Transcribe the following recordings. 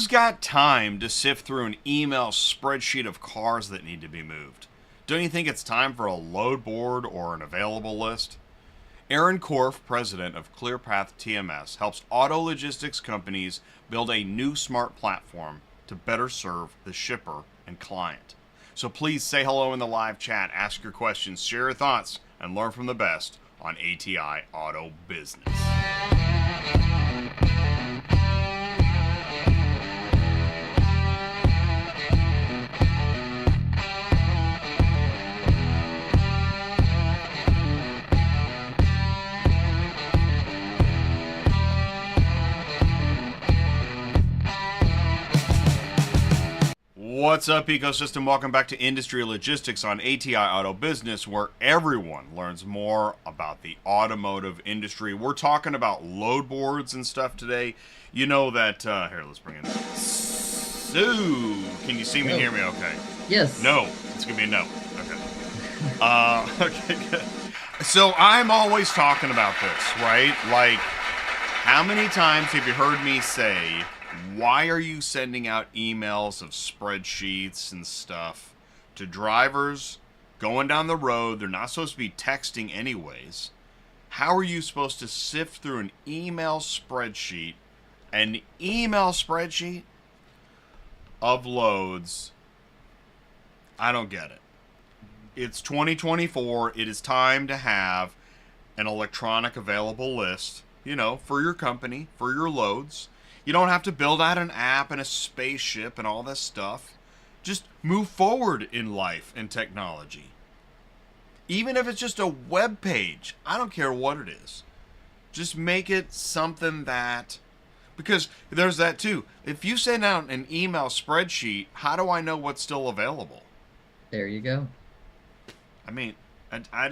Who's got time to sift through an email spreadsheet of cars that need to be moved? Don't you think it's time for a load board or an available list? Aaron Korff, president of ClearPath TMS, helps auto logistics companies build a new smart platform to better serve the shipper and client. So please say hello in the live chat, ask your questions, share your thoughts, and learn from the best on ATI Auto Business. What's up, ecosystem? Welcome back to Industry Logistics on ATI Auto Business, where everyone learns more about the automotive industry. We're talking about load boards and stuff today. You know that, here, let's bring in Sue. Can you see me and hear me okay? Yes. No. It's going to be a no. Okay. Okay, good. So I'm always talking about this, right? Like, how many times have you heard me say, why are you sending out emails of spreadsheets and stuff to drivers going down the road? They're not supposed to be texting anyways. How are you supposed to sift through an email spreadsheet of loads? I don't get it. It's 2024. It is time to have an electronic available list, you know, for your company, for your loads. You don't have to build out an app and a spaceship and all this stuff. Just move forward in life and technology. Even if it's just a web page, I don't care what it is. Just make it something that, because there's that too. If you send out an email spreadsheet, how do I know what's still available? There you go. I mean, I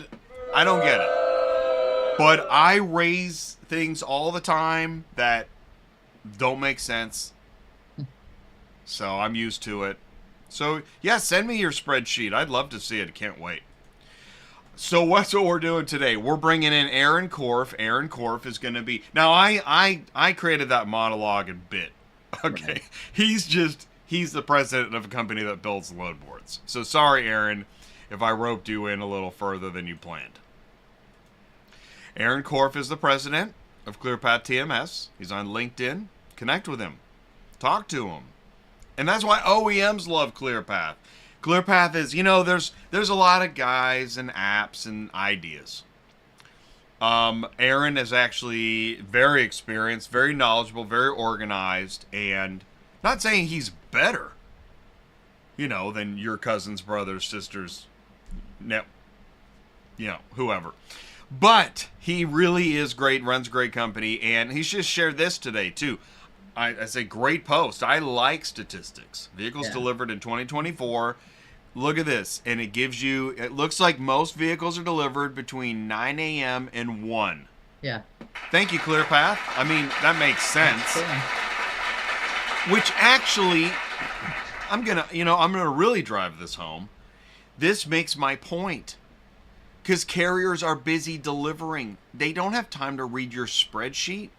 don't get it. But I raise things all the time that don't make sense. So I'm used to it. So yeah, send me your spreadsheet. I'd love to see it. Can't wait. So what's what we're doing today? We're bringing in Aaron Korff. Aaron Korff is going to be... Now, I created that monologue and bit. Okay. Right. He's the president of a company that builds load boards. So sorry, Aaron, if I roped you in a little further than you planned. Aaron Korff is the president of ClearPath TMS. He's on LinkedIn. Connect with him. Talk to him. And that's why OEMs love ClearPath. ClearPath is, you know, there's a lot of guys and apps and ideas. Aaron is actually very experienced, very knowledgeable, very organized, and not saying he's better, you know, than your cousins, brothers, sisters, whoever. But he really is great, runs a great company, and he's just shared this today, too. I say great post. I like statistics. Vehicles delivered in 2024. Look at this. And it gives you, it looks like most vehicles are delivered between 9 a.m. and 1. Yeah. Thank you, ClearPath. I mean, that makes sense. Which actually, I'm going to really drive this home. This makes my point. Because carriers are busy delivering. They don't have time to read your spreadsheet.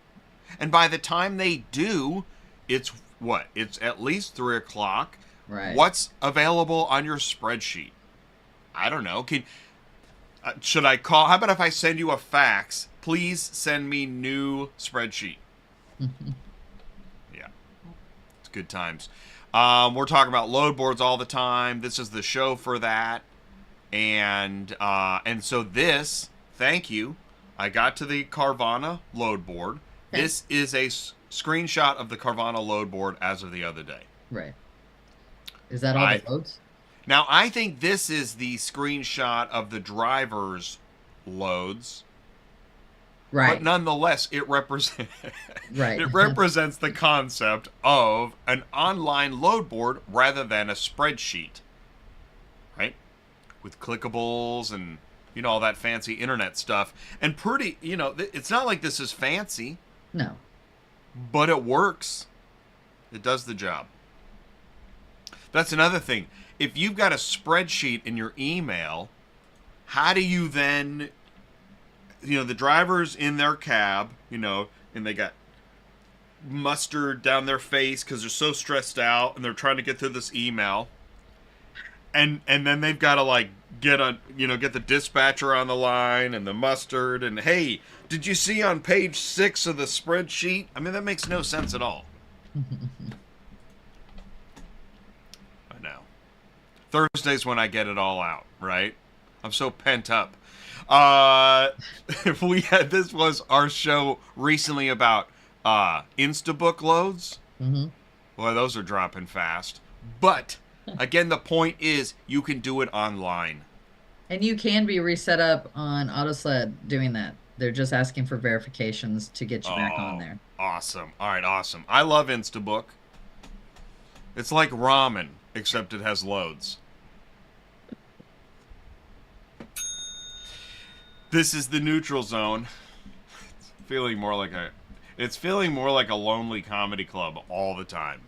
And by the time they do, it's what? It's at least 3 o'clock. Right. What's available on your spreadsheet? I don't know. Should I call? How about if I send you a fax? Please send me new spreadsheet. Yeah. It's good times. We're talking about load boards all the time. This is the show for that. And so this, thank you. I got to the Carvana load board. Okay. This is a screenshot of the Carvana load board as of the other day. Right. Is that all the loads? Now, I think this is the screenshot of the driver's loads. Right. But nonetheless, it represents right. It represents the concept of an online load board rather than a spreadsheet. Right? With clickables and, you know, all that fancy internet stuff. And pretty, you know, it's not like this is fancy. No. But it works. It does the job. That's another thing. If you've got a spreadsheet in your email, how do you then, you know, the driver's in their cab, you know, and they got mustard down their face because they're so stressed out and they're trying to get through this email. And then they've got to like get the dispatcher on the line and the mustard and, hey, did you see on page 6 of the spreadsheet? I mean, that makes no sense at all. I know. Thursday's when I get it all out, right? I'm so pent up. This was our show recently about Instabook loads. Mm-hmm. Boy, those are dropping fast. But again, the point is you can do it online. And you can be reset up on AutoSled doing that. They're just asking for verifications to get you back on there. Awesome. All right, awesome. I love Instabook. It's like ramen, except it has loads. This is the neutral zone. It's feeling more like a lonely comedy club all the time.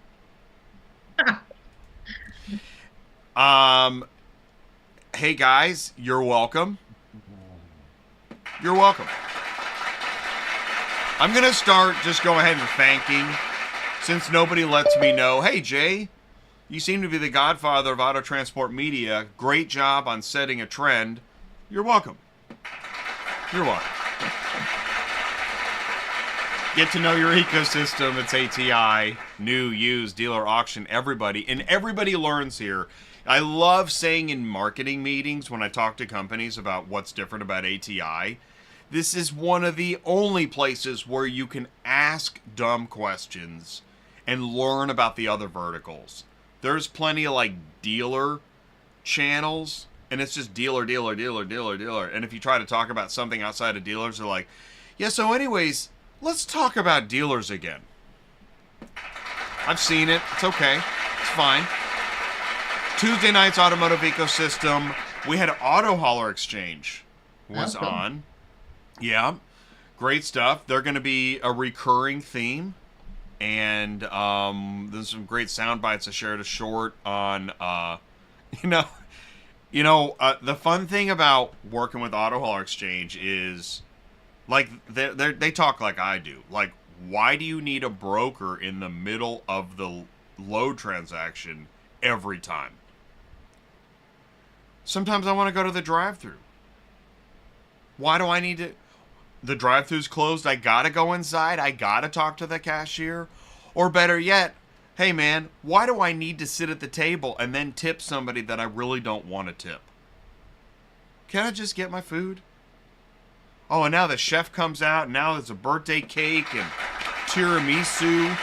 Hey guys, you're welcome. You're welcome. I'm gonna start just go ahead and thanking, since nobody lets me know. Hey Jay, you seem to be the godfather of auto transport media. Great job on setting a trend. You're welcome. You're welcome. Get to know your ecosystem. It's ATI, new, used, dealer, auction, everybody. And everybody learns here. I love saying in marketing meetings when I talk to companies about what's different about ATI, this is one of the only places where you can ask dumb questions and learn about the other verticals. There's plenty of like dealer channels, and it's just dealer. And if you try to talk about something outside of dealers, they're like, yeah, so anyways, let's talk about dealers again. I've seen it. It's okay. It's fine. Tuesday night's automotive ecosystem. We had Auto Hauler Exchange was on. Yeah. Great stuff. They're going to be a recurring theme. And there's some great sound bites. I shared a short on, the fun thing about working with Auto Hauler Exchange is, like, they talk like I do. Like, why do you need a broker in the middle of the load transaction every time? Sometimes I want to go to the drive-thru. Why do I need to? The drive-thru's closed. I gotta go inside. I gotta talk to the cashier. Or better yet, hey man, why do I need to sit at the table and then tip somebody that I really don't want to tip? Can I just get my food? Oh, and now the chef comes out, and now there's a birthday cake and tiramisu.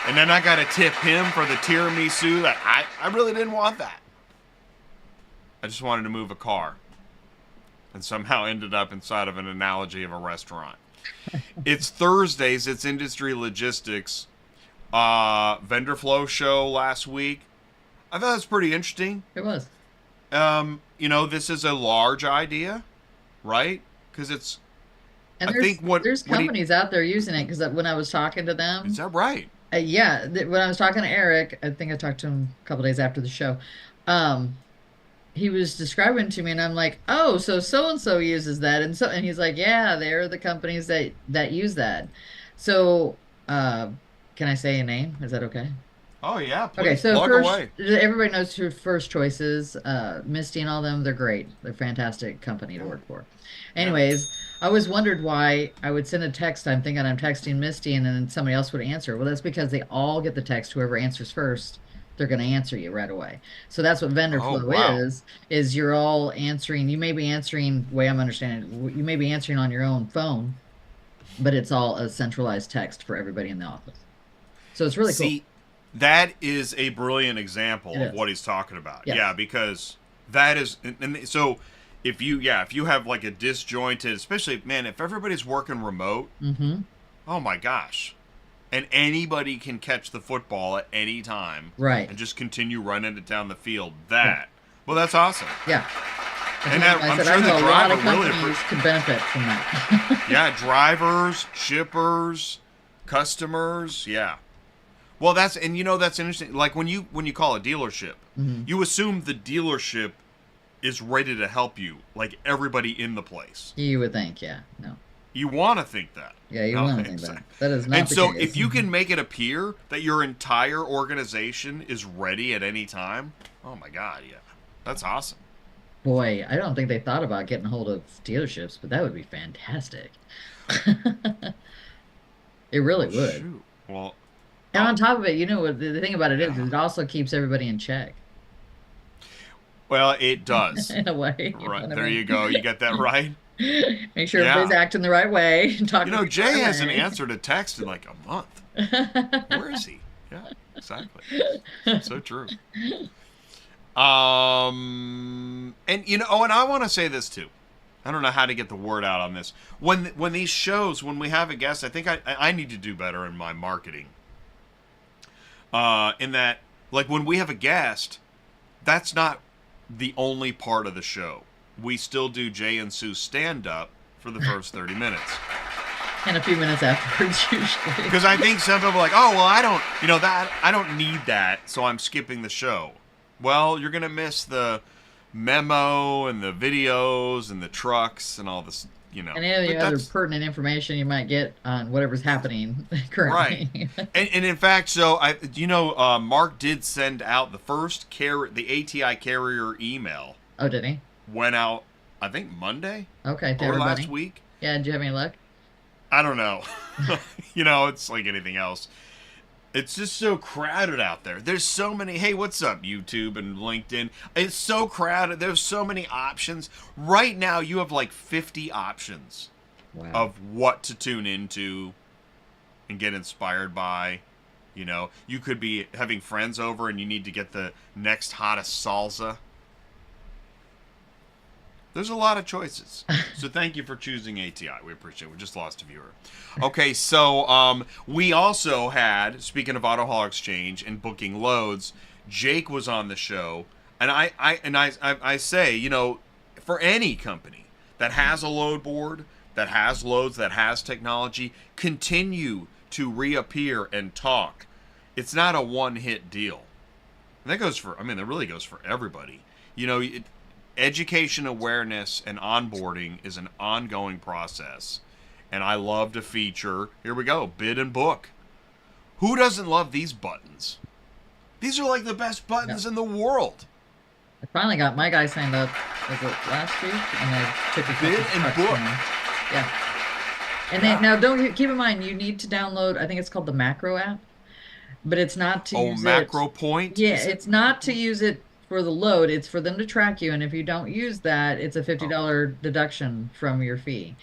And then I gotta tip him for the tiramisu. That I really didn't want that. I just wanted to move a car. And somehow ended up inside of an analogy of a restaurant. It's Thursdays. It's Industry Logistics. Vendorflow show last week. I thought it was pretty interesting. It was. This is a large idea, right? Because it's... And there's companies out there using it, because when I was talking to them... Is that right? When I was talking to Eric, I think I talked to him a couple days after the show, he was describing to me, and I'm like, oh, so-and-so uses that. And he's like, yeah, they're the companies that use that. So, can I say a name? Is that okay? Oh, yeah. Please, okay, so plug away. Everybody knows who First Choice is. Misty and all them, they're great. They're a fantastic company to work for. Anyways, I always wondered why I would send a text. I'm thinking I'm texting Misty, and then somebody else would answer. Well, that's because they all get the text. Whoever answers first, they're going to answer you right away. So that's what Vendorflow is you're all answering. You may be answering, the way I'm understanding it, you may be answering on your own phone, but it's all a centralized text for everybody in the office. So it's really cool. That is a brilliant example of what he's talking about. Yes. Yeah, because that is, and so if you have like a disjointed, especially, man, if everybody's working remote, oh my gosh. And anybody can catch the football at any time. Right. And just continue running it down the field. Well, that's awesome. Yeah. And I'm sure the driver really could benefit from that. Yeah, drivers, shippers, customers, yeah. Well, that's interesting. Like when you call a dealership, you assume the dealership is ready to help you, like everybody in the place. You would think, yeah. No. You want to think that. Yeah, you No, want to think exactly. that. That is not And the so case. if you can make it appear that your entire organization is ready at any time, oh my God, yeah. That's awesome. Boy, I don't think they thought about getting a hold of dealerships, but that would be fantastic. It really Well, would. shoot. Well, And on top of it, you know what the thing about it is, yeah. it also keeps everybody in check Well, it does. in a way. You know Right. what I There mean? you go. You get that right? Make sure everybody's Yeah. acting the right way, You talking to know, people the Jay right hasn't way. answered a text in like a month. Where is he? Yeah, exactly. So true. And you know, oh, and I want to say this too. I don't know how to get the word out on this. When these shows, when we have a guest, I think I need to do better in my marketing. In that, like when we have a guest, that's not the only part of the show. We still do Jay and Sue stand up for the first 30 minutes. And a few minutes afterwards, usually. Because I think some people are like, oh, well, I don't, you know, that, I don't need that, so I'm skipping the show. Well, you're going to miss the memo and the videos and the trucks and all this, you know. And any But other pertinent information you might get on whatever's happening right. currently. And in fact, so, Mark did send out the first the ATI carrier email. Oh, did he? Went out, I think, Monday? Okay, to Or everybody. last week? Yeah, did you have any luck? I don't know. You know, it's like anything else. It's just so crowded out there. There's so many. Hey, what's up, YouTube and LinkedIn? It's so crowded. There's so many options. Right now, you have like 50 options Wow. of what to tune into and get inspired by. You know, you could be having friends over and you need to get the next hottest salsa. There's a lot of choices. So thank you for choosing ATI. We appreciate it. We just lost a viewer. Okay, so we also had, speaking of AutoHaul Exchange and booking loads, Jake was on the show. And I say, you know, for any company that has a load board, that has loads, that has technology, continue to reappear and talk. It's not a one-hit deal. And that goes for, I mean, that really goes for everybody. You know, education, awareness, and onboarding is an ongoing process. And I love to feature, here we go, bid and book. Who doesn't love these buttons? These are like the best buttons in the world. I finally got my guy signed up, was it last week? And I took a couple Bid and trucks book. from him. Yeah. And then, now don't keep in mind, you need to download, I think it's called the Macro app, but it's not to use Macro Point? Yeah, it's not to use it for the load. It's for them to track you. And if you don't use that, it's a $50 deduction from your fee.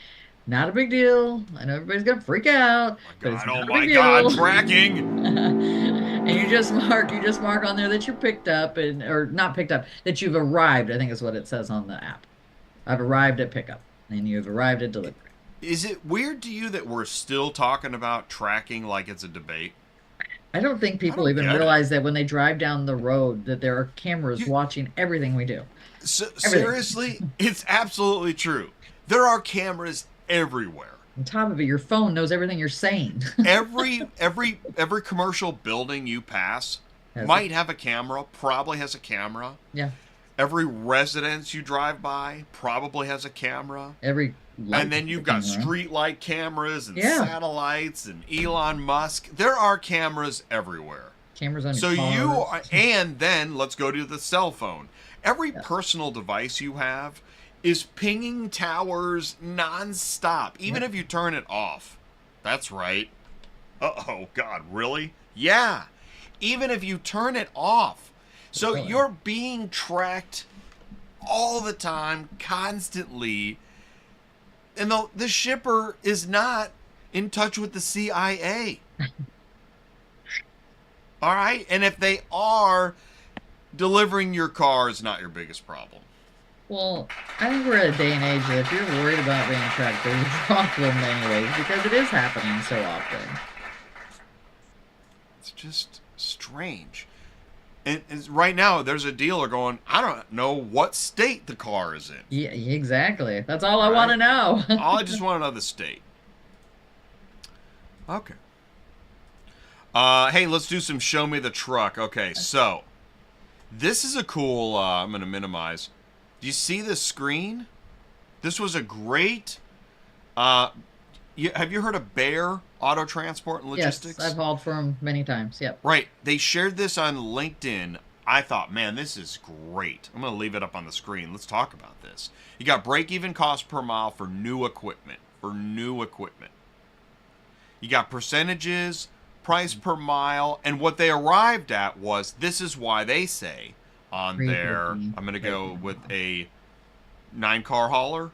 Not a big deal. I know everybody's gonna freak out, but it's not a big deal. Tracking. And you just mark on there that you picked up or not picked up, that you've arrived, I think is what it says on the app. I've arrived at pickup, and you've arrived at delivery. Is it weird to you that we're still talking about tracking like it's a debate? I don't think people even realize that when they drive down the road that there are cameras watching everything we do. Seriously? It's absolutely true. There are cameras everywhere. On top of it, your phone knows everything you're saying. every commercial building you pass might have a camera, probably has a camera. Yeah. Every residence you drive by probably has a camera. And then you've got street light cameras and satellites and Elon Musk. There are cameras everywhere. Cameras on your car. And then let's go to the cell phone. Every personal device you have is pinging towers nonstop, even if you turn it off. That's right. Uh-oh, God, really? Yeah. Even if you turn it off. So you're being tracked all the time, constantly. And the shipper is not in touch with the CIA. All right? And if they are, delivering your car is not your biggest problem. Well, I think we're at a day and age that if you're worried about being tracked, there's a problem anyways, because it is happening so often. It's just strange. And right now, there's a dealer going, I don't know what state the car is in. Yeah, exactly. That's all I want to know. I just want to know the state. Okay. Hey, let's do some show me the truck. Okay, so this is a cool, I'm going to minimize. Do you see the screen? This was a great have you heard of Bear Auto Transport and Logistics? Yes, I've hauled for them many times. Yep. Right. They shared this on LinkedIn. I thought, man, this is great. I'm going to leave it up on the screen. Let's talk about this. You got break-even cost per mile for new equipment. You got percentages, price per mile, and what they arrived at was, this is why they say on their, I'm going to go with a 9-car hauler,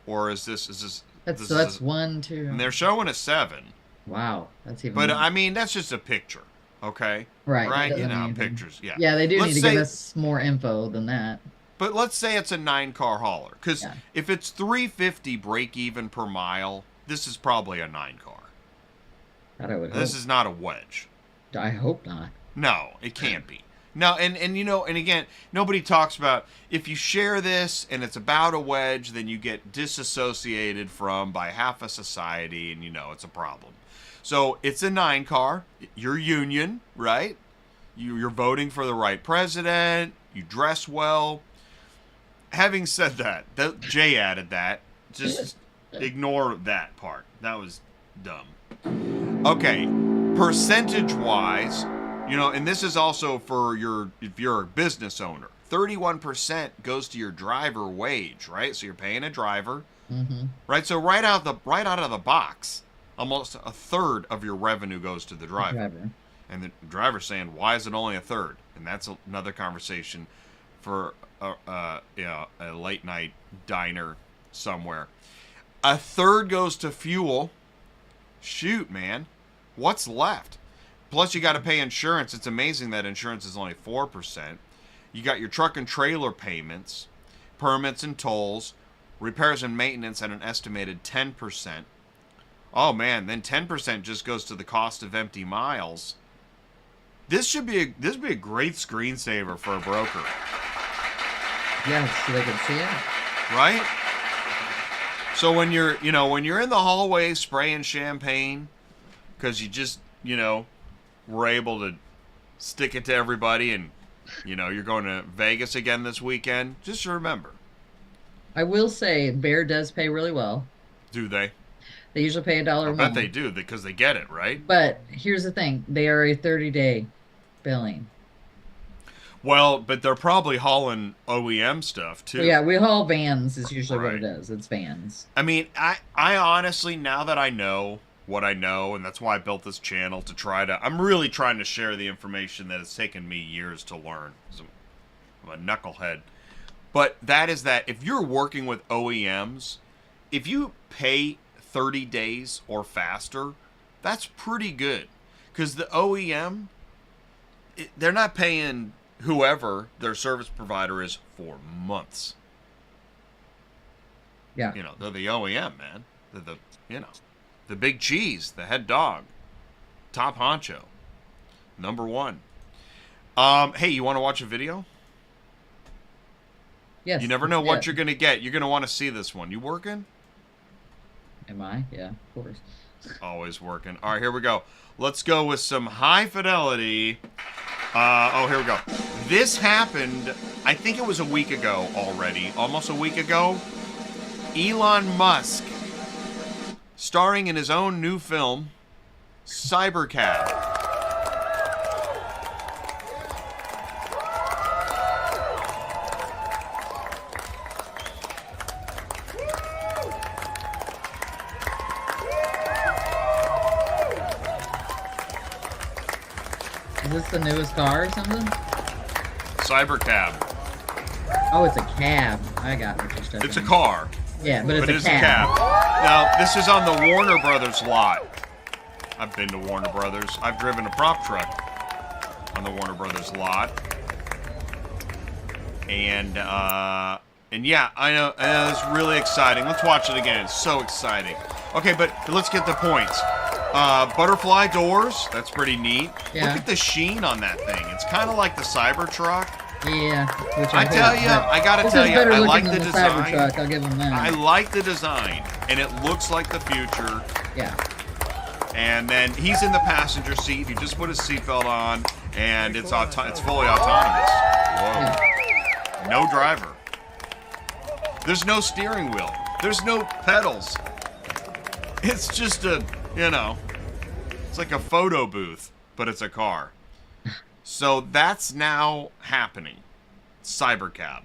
or is this That's 1, 2. and they're showing a 7. Wow, that's even. But I mean, that's just a picture, okay? Right. You know, pictures. Yeah. Yeah, they do Let's need to give us more info than that. But let's say it's a 9-car hauler, because if it's $350 break even per mile, this is probably a 9-car. That I would This hope. is not a wedge. I hope not. No, it can't be. No, and you know, and again, nobody talks about, if you share this and it's about a wedge, then you get disassociated from by half a society, and you know it's a problem. So it's a 9-car. You're union, right? You're voting for the right president. You dress well. Having said that, Jay added that. Just ignore that part. That was dumb. Okay, percentage-wise, you know, and this is also for if you're a business owner. 31% goes to your driver wage, right? So you're paying a driver, right? So right out of the box, almost a third of your revenue goes to the driver. And the driver's saying, "Why is it only a third?" And that's another conversation for a late night diner somewhere. A third goes to fuel. Shoot, man, what's left? Plus, you got to pay insurance. It's amazing that insurance is only 4%. You got your truck and trailer payments, permits and tolls, repairs and maintenance at an estimated 10%. Oh man, then 10% just goes to the cost of empty miles. This would be a great screensaver for a broker. Yeah, so they can see it. Right? So when you're in the hallway spraying champagne, because you just, were able to stick it to everybody, and, you're going to Vegas again this weekend, just remember. I will say, Bear does pay really well. Do they? They usually pay $1 more. I bet they do, because they get it, right? But here's the thing. They are a 30-day billing. Well, but they're probably hauling OEM stuff, too. Well, yeah, we haul vans is usually what it is. It's vans. I mean, I honestly, now that I know what I know, and that's why I built this channel, I'm really trying to share the information that has taken me years to learn. I'm a knucklehead. But that if you're working with OEMs, if you pay 30 days or faster, that's pretty good. Because the OEM, they're not paying whoever their service provider is for months. Yeah. They're the OEM, man. They're the big cheese, the head dog, top honcho, number one. Hey, you want to watch a video? Yes. You never know what you're going to get. You're going to want to see this one. You working? Am I? Yeah, of course. Always working. All right, here we go. Let's go with some high fidelity. Here we go. This happened, I think it was a week ago already. Almost a week ago. Elon Musk, starring in his own new film, Cybercab. Is this the newest car or something? Cybercab. Oh, it's a cab. I got what you're stuck It's a in. car. Yeah, but it's a a cab. Now, this is on the Warner Brothers lot. I've been to Warner Brothers. I've driven a prop truck on the Warner Brothers lot. And yeah, I know, it's really exciting. Let's watch it again. It's so exciting. Okay, but let's get the points. Butterfly doors. That's pretty neat. Yeah. Look at the sheen on that thing. It's kind of like the Cybertruck. Yeah. Which I tell you, I gotta tell you, I like the design. Cybertruck, I'll give them that. I like the design, and it looks like the future. Yeah. And then he's in the passenger seat. He just put his seatbelt on, and it's fully autonomous. Whoa. Yeah. No driver. There's no steering wheel. There's no pedals. It's just a, it's like a photo booth, but it's a car. So that's now happening. Cybercab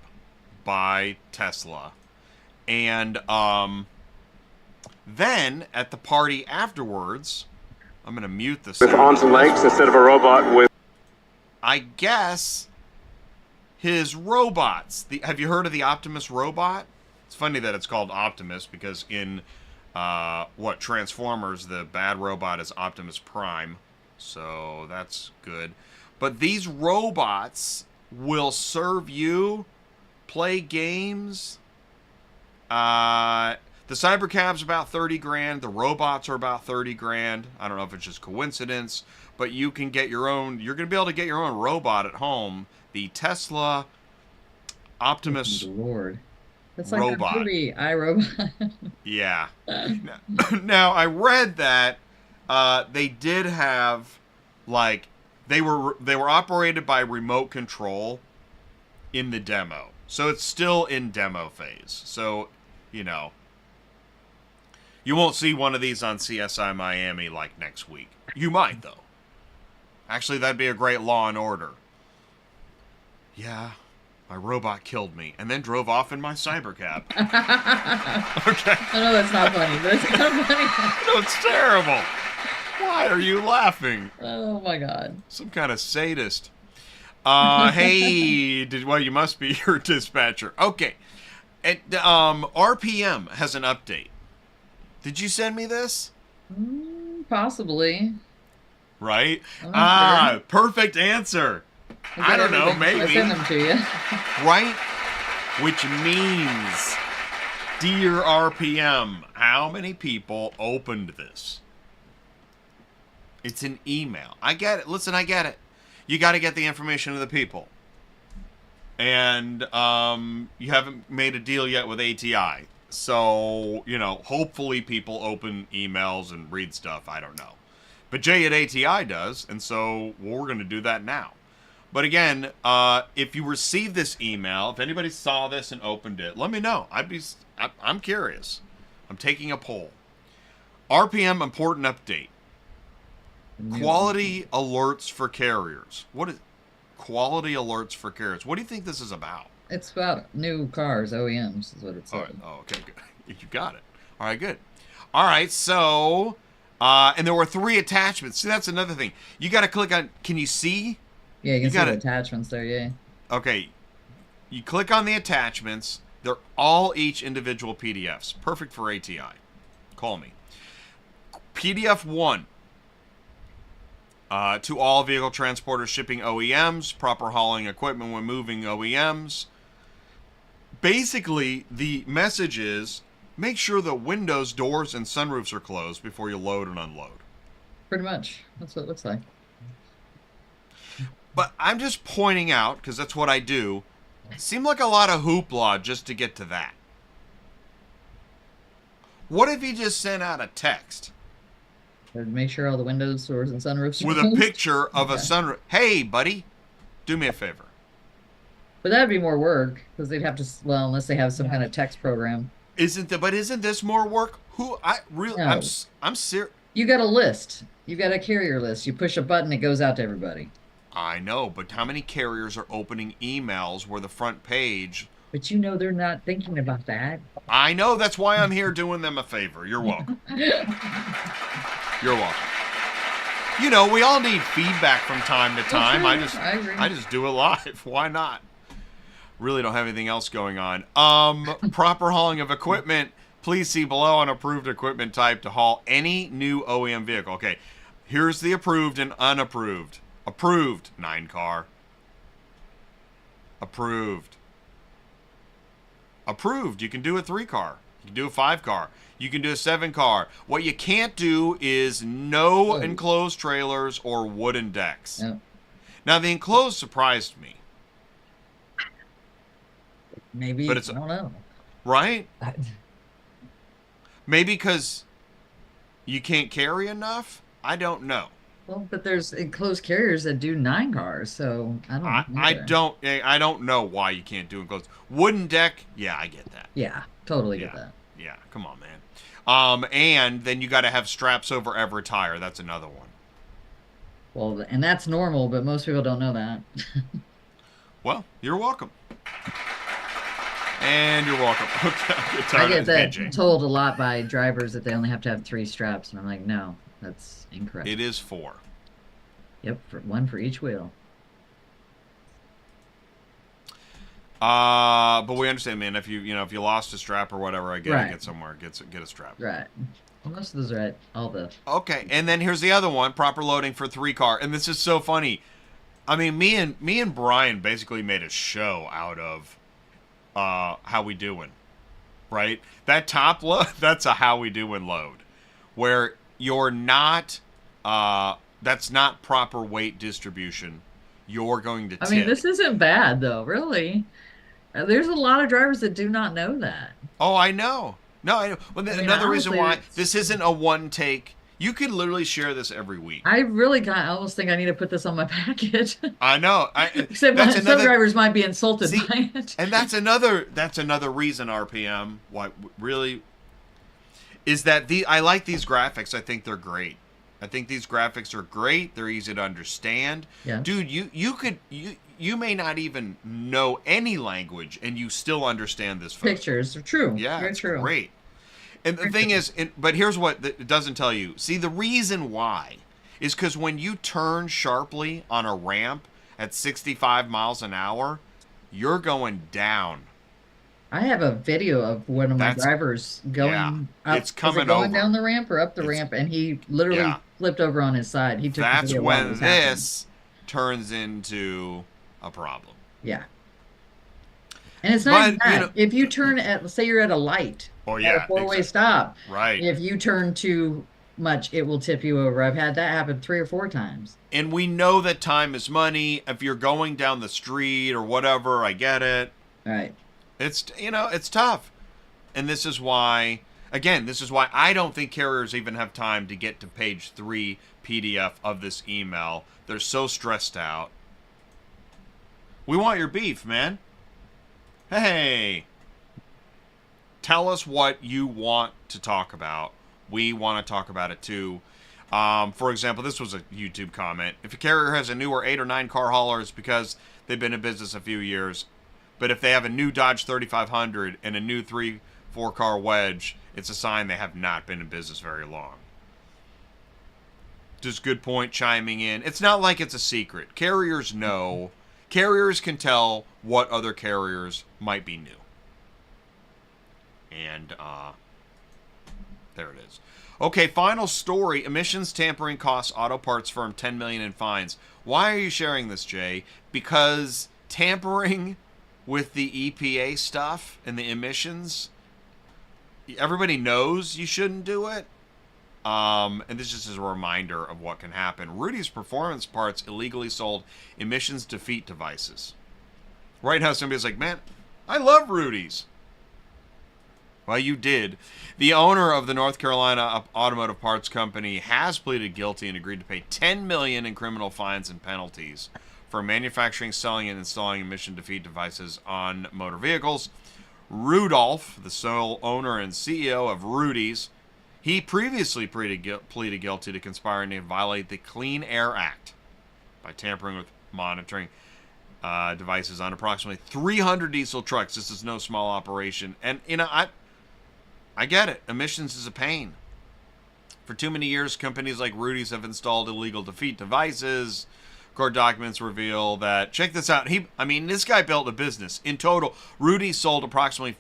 by Tesla. And then at the party afterwards, I'm going to mute the sound. With arms and legs instead of a robot with... I guess his robots. Have you heard of the Optimus robot? It's funny that it's called Optimus because in Transformers, the bad robot is Optimus Prime. So that's good. But these robots will serve you, play games. The Cybercab's about 30 grand. The robots are about 30 grand. I don't know if it's just coincidence, but you can get your own. You're going to be able to get your own robot at home. The Tesla Optimus Lord. That's like robot. the movie iRobot. Yeah. Now I read that they did have they were operated by remote control in the demo. So it's still in demo phase. So, you won't see one of these on CSI Miami like next week. You might, though. Actually, that'd be a great Law and Order. Yeah, my robot killed me and then drove off in my Cybercab. Okay. I know that's not funny, but it's kind of funny. No, it's terrible. Why are you laughing? Oh my God. Some kind of sadist. Hey, you must be your dispatcher. Okay. And, RPM has an update. Did you send me this? Possibly. Right? Sure. Perfect answer. I don't know, maybe. I send them to you. Right? Which means, dear RPM, how many people opened this? It's an email. I get it. Listen, I get it. You got to get the information to the people. And you haven't made a deal yet with ATI. So, hopefully people open emails and read stuff. I don't know. But Jay at ATI does, and so we're going to do that now. But again, if you receive this email, if anybody saw this and opened it, let me know. I'm curious. I'm taking a poll. RPM important update. Quality alerts for carriers. What is quality alerts for carriers? What do you think this is about? It's about new cars, OEMs is what it's All like. right. Oh, okay, good. You got it. All right, good. All right, so, and there were 3 attachments. See, that's another thing. You got to click on, can you see? Yeah, you can see the attachments there, yeah. Okay, you click on the attachments. They're all each individual PDFs. Perfect for ATI. Call me. PDF 1. To all vehicle transporters shipping OEMs, proper hauling equipment when moving OEMs. Basically, the message is, make sure the windows, doors, and sunroofs are closed before you load and unload. Pretty much. That's what it looks like. But I'm just pointing out, because that's what I do, it seemed like a lot of hoopla just to get to that. What if you just sent out a text? Make sure all the windows, doors, and sunroofs are with closed? a picture of a sunroof. Hey, buddy, do me a favor. But that'd be more work, because they'd have to, well, unless they have some kind of text program. Isn't this more work? I'm serious. You got a list. You got a carrier list. You push a button, it goes out to everybody. I know, but how many carriers are opening emails where the front page... But they're not thinking about that. I know, that's why I'm here doing them a favor. You're welcome. You're welcome. We all need feedback from time to time. Sure. I agree. I just do it live. Why not? Really don't have anything else going on. Proper hauling of equipment. Please see below on approved equipment type to haul any new OEM vehicle. Okay, here's the approved and unapproved. Approved, 9-car. Approved. Approved, you can do a 3-car. You can do a 5-car. You can do a 7-car. What you can't do is no enclosed trailers or wooden decks. Yep. Now, the enclosed surprised me. Maybe, but I don't know. Right? Maybe because you can't carry enough? I don't know. Well, but there's enclosed carriers that do 9 cars, so I don't know. I don't know why you can't do enclosed. Wooden deck, yeah, I get that. Yeah, totally get that. Yeah, come on, man. And then you got to have straps over every tire. That's another one. Well, and that's normal, but most people don't know that. Well, you're welcome. And you're welcome. Okay, I get that binging. told a lot by drivers that they only have to have 3 straps, and I'm like, no, that's incorrect. It is 4. Yep, one for each wheel. But we understand, man. If you lost a strap or whatever, I get Right. it. Get somewhere. Get a strap. Right. Well, most of those are at all the. Okay, and then here's the other one: proper loading for 3-car. And this is so funny. I mean, me and Brian basically made a show out of how we doing, right? That top load, that's a how we doing load, where you're not. That's not proper weight distribution. You're going to tip. I mean, this isn't bad though, really. There's a lot of drivers that do not know that. Oh, I know. No, I know. Well, I mean, another reason honestly, why this isn't a one take. You could literally share this every week. I really I almost think I need to put this on my package. I know. Except some drivers might be insulted by it. And that's another reason, RPM, why really is that I like these graphics. I think they're great. I think these graphics are great. They're easy to understand. Yeah. Dude, you may not even know any language and you still understand this photo. Pictures are true. Yeah, Very it's true. great. And the thing is, but here's what it doesn't tell you. See, the reason why is because when you turn sharply on a ramp at 65 miles an hour, you're going down. I have a video of one of my drivers going up. It's coming going over. down the ramp or up the ramp, and he literally flipped over on his side. He took That's the video when while it was this turns into a problem. Yeah. And it's not even that. If you turn at, let's say you're at a light, at a 4-way stop, right? If you turn too much, it will tip you over. I've had that happen 3 or 4 times. And we know that time is money. If you're going down the street or whatever, I get it. Right. It's it's tough. And this is why I don't think carriers even have time to get to page 3 PDF of this email. They're so stressed out. We want your beef, man. Hey. Tell us what you want to talk about. We want to talk about it too. For example, this was a YouTube comment. If a carrier has a newer 8 or 9 car hauler, it's because they've been in business a few years. But if they have a new Dodge 3500 and a new 3-4 car wedge, it's a sign they have not been in business very long. Just good point chiming in. It's not like it's a secret. Carriers know. Carriers can tell what other carriers might be new. And there it is. Okay, final story. Emissions tampering costs auto parts firm $10 million in fines. Why are you sharing this, Jay? Because tampering with the EPA stuff and the emissions, everybody knows you shouldn't do it. And this just is a reminder of what can happen. Rudy's Performance Parts illegally sold emissions defeat devices. Right now, somebody's like, man, I love Rudy's. Well, you did. The owner of the North Carolina Automotive Parts Company has pleaded guilty and agreed to pay $10 million in criminal fines and penalties for manufacturing, selling, and installing emission defeat devices on motor vehicles. Rudolph, the sole owner and CEO of Rudy's, he previously pleaded guilty to conspiring to violate the Clean Air Act by tampering with monitoring devices on approximately 300 diesel trucks. This is no small operation. And, I get it. Emissions is a pain. For too many years, companies like Rudy's have installed illegal defeat devices. Court documents reveal that, check this out, this guy built a business. In total, Rudy's sold approximately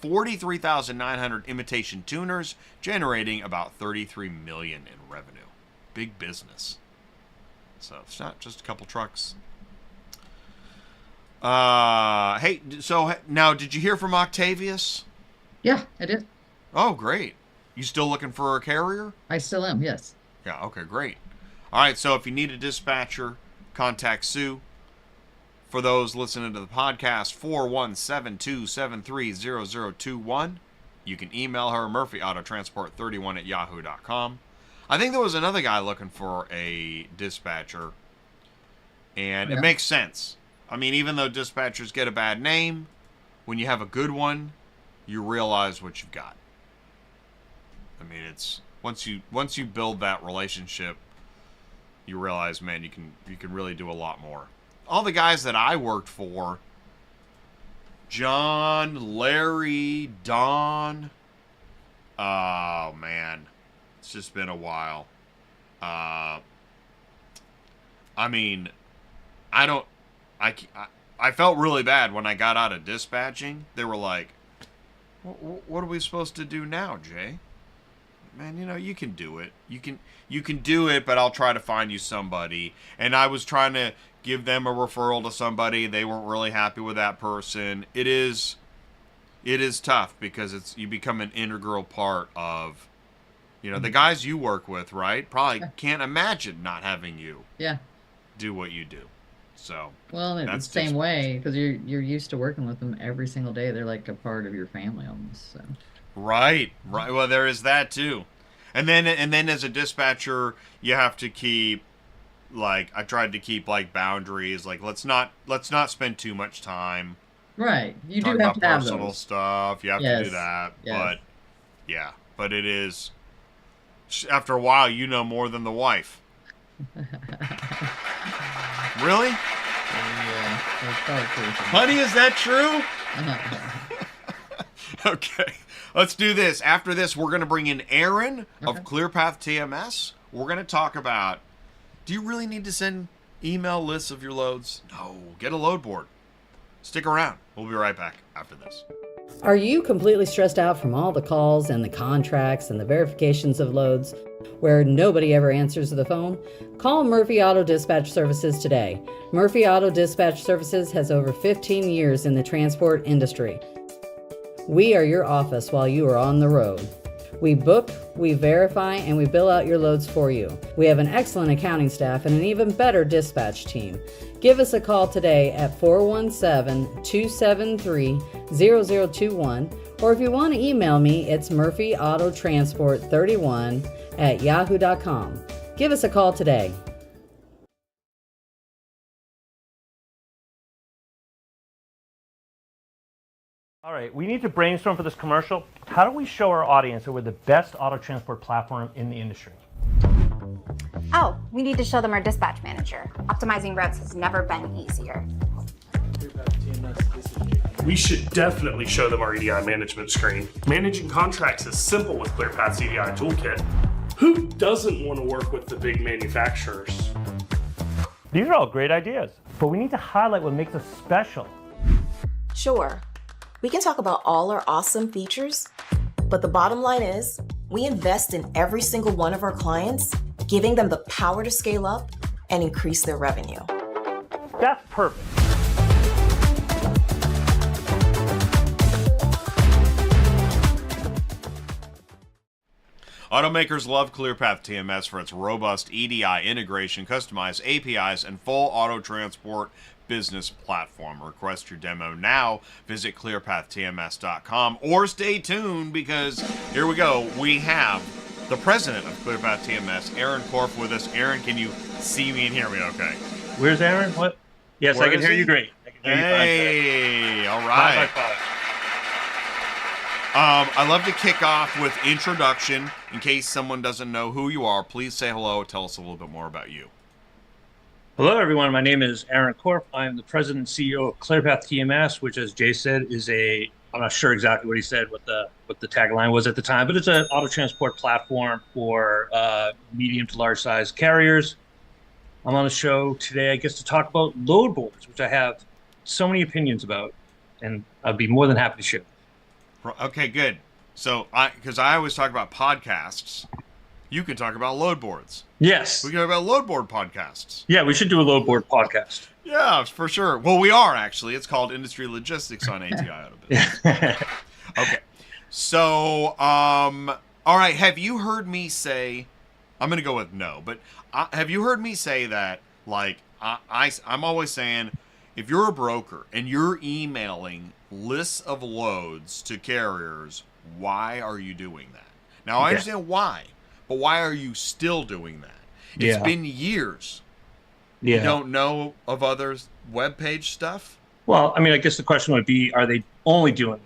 43,900 imitation tuners, generating about $33 million in revenue. Big business. So it's not just a couple trucks. Hey, so now, did you hear from Octavius? Yeah, I did. Oh, great. You still looking for a carrier? I still am, yes. Yeah, okay, great. All right, so if you need a dispatcher, contact Sue. For those listening to the podcast, 417-273-0021. You can email her, murphyautotransport31@yahoo.com. I think there was another guy looking for a dispatcher, and it makes sense. I mean, even though dispatchers get a bad name, when you have a good one, you realize what you've got. I mean, it's once you build that relationship, you realize, man, you can really do a lot more. All the guys that I worked for, John, Larry, Don, oh man, it's just been a while. I mean, I felt really bad when I got out of dispatching. They were like, what are we supposed to do now, Jay? Man, you can do it. You can do it, but I'll try to find you somebody. And I was trying to give them a referral to somebody. They weren't really happy with that person. It is tough because you become an integral part of, the guys you work with, right? Probably can't imagine not having you do what you do. So well, it's the same way because you're used to working with them every single day. They're like a part of your family almost. So. Right. Well, there is that too, and then as a dispatcher, you have to keep I tried to keep boundaries. Let's not spend too much time. Right. You do have to have personal those. stuff. You have to do that. Yes. But it is after a while, more than the wife. Really? Yeah. That's probably true. Honey, is that true? Okay, let's do this. After this, we're going to bring in Aaron of ClearPath TMS. We're going to talk about, do you really need to send email lists of your loads? No, get a load board. Stick around. We'll be right back after this. Are you completely stressed out from all the calls and the contracts and the verifications of loads where nobody ever answers the phone? Call Murphy Auto Dispatch Services today. Murphy Auto Dispatch Services has over 15 years in the transport industry. We are your office while you are on the road. We book, we verify, and we bill out your loads for you. We have an excellent accounting staff and an even better dispatch team. Give us a call today at 417-273-0021, or if you want to email me, it's murphyautotransport31@yahoo.com. Give us a call today. All right, we need to brainstorm for this commercial. How do we show our audience that we're the best auto transport platform in the industry? Oh, we need to show them our dispatch manager. Optimizing routes has never been easier. We should definitely show them our EDI management screen. Managing contracts is simple with ClearPath's EDI toolkit. Who doesn't want to work with the big manufacturers? These are all great ideas, but we need to highlight what makes us special. Sure, we can talk about all our awesome features, but the bottom line is we invest in every single one of our clients, giving them the power to scale up and increase their revenue. That's perfect. Automakers love ClearPath TMS for its robust EDI integration, customized APIs, and full auto transport business platform. Request your demo now. Visit ClearPathTMS.com or stay tuned because here we go. We have the president of ClearPath TMS, Aaron Korff, with us. Aaron, can you see me and hear me okay? Where's Aaron? What? Yes, Where I can is hear he? you great. I can hear Hey, all you fine. right. 5 by 5. I love to kick off with introduction. In case someone doesn't know who you are, please say hello. Tell us a little bit more about you. Hello, everyone. My name is Aaron Korff. I am the president and CEO of ClearPath TMS, which, as Jay said, is I'm not sure exactly what he said, what the tagline was at the time, but it's an auto transport platform for medium to large size carriers. I'm on the show today, I guess, to talk about load boards, which I have so many opinions about, and I'd be more than happy to share. Okay, good. So, because I always talk about podcasts, you can talk about load boards. Yes. We can talk about load board podcasts. Yeah, we should do a load board podcast. Yeah, for sure. Well, we are actually. It's called Industry Logistics on ATI Auto Business. Okay. So, all right. Have you heard me say? I'm going to go with no, but have you heard me say that? I'm always saying, if you're a broker and you're emailing lists of loads to carriers, why are you doing that? Now, I understand why, but why are you still doing that? It's been years. Yeah. You don't know of others' webpage stuff? Well, I mean, I guess the question would be, are they only doing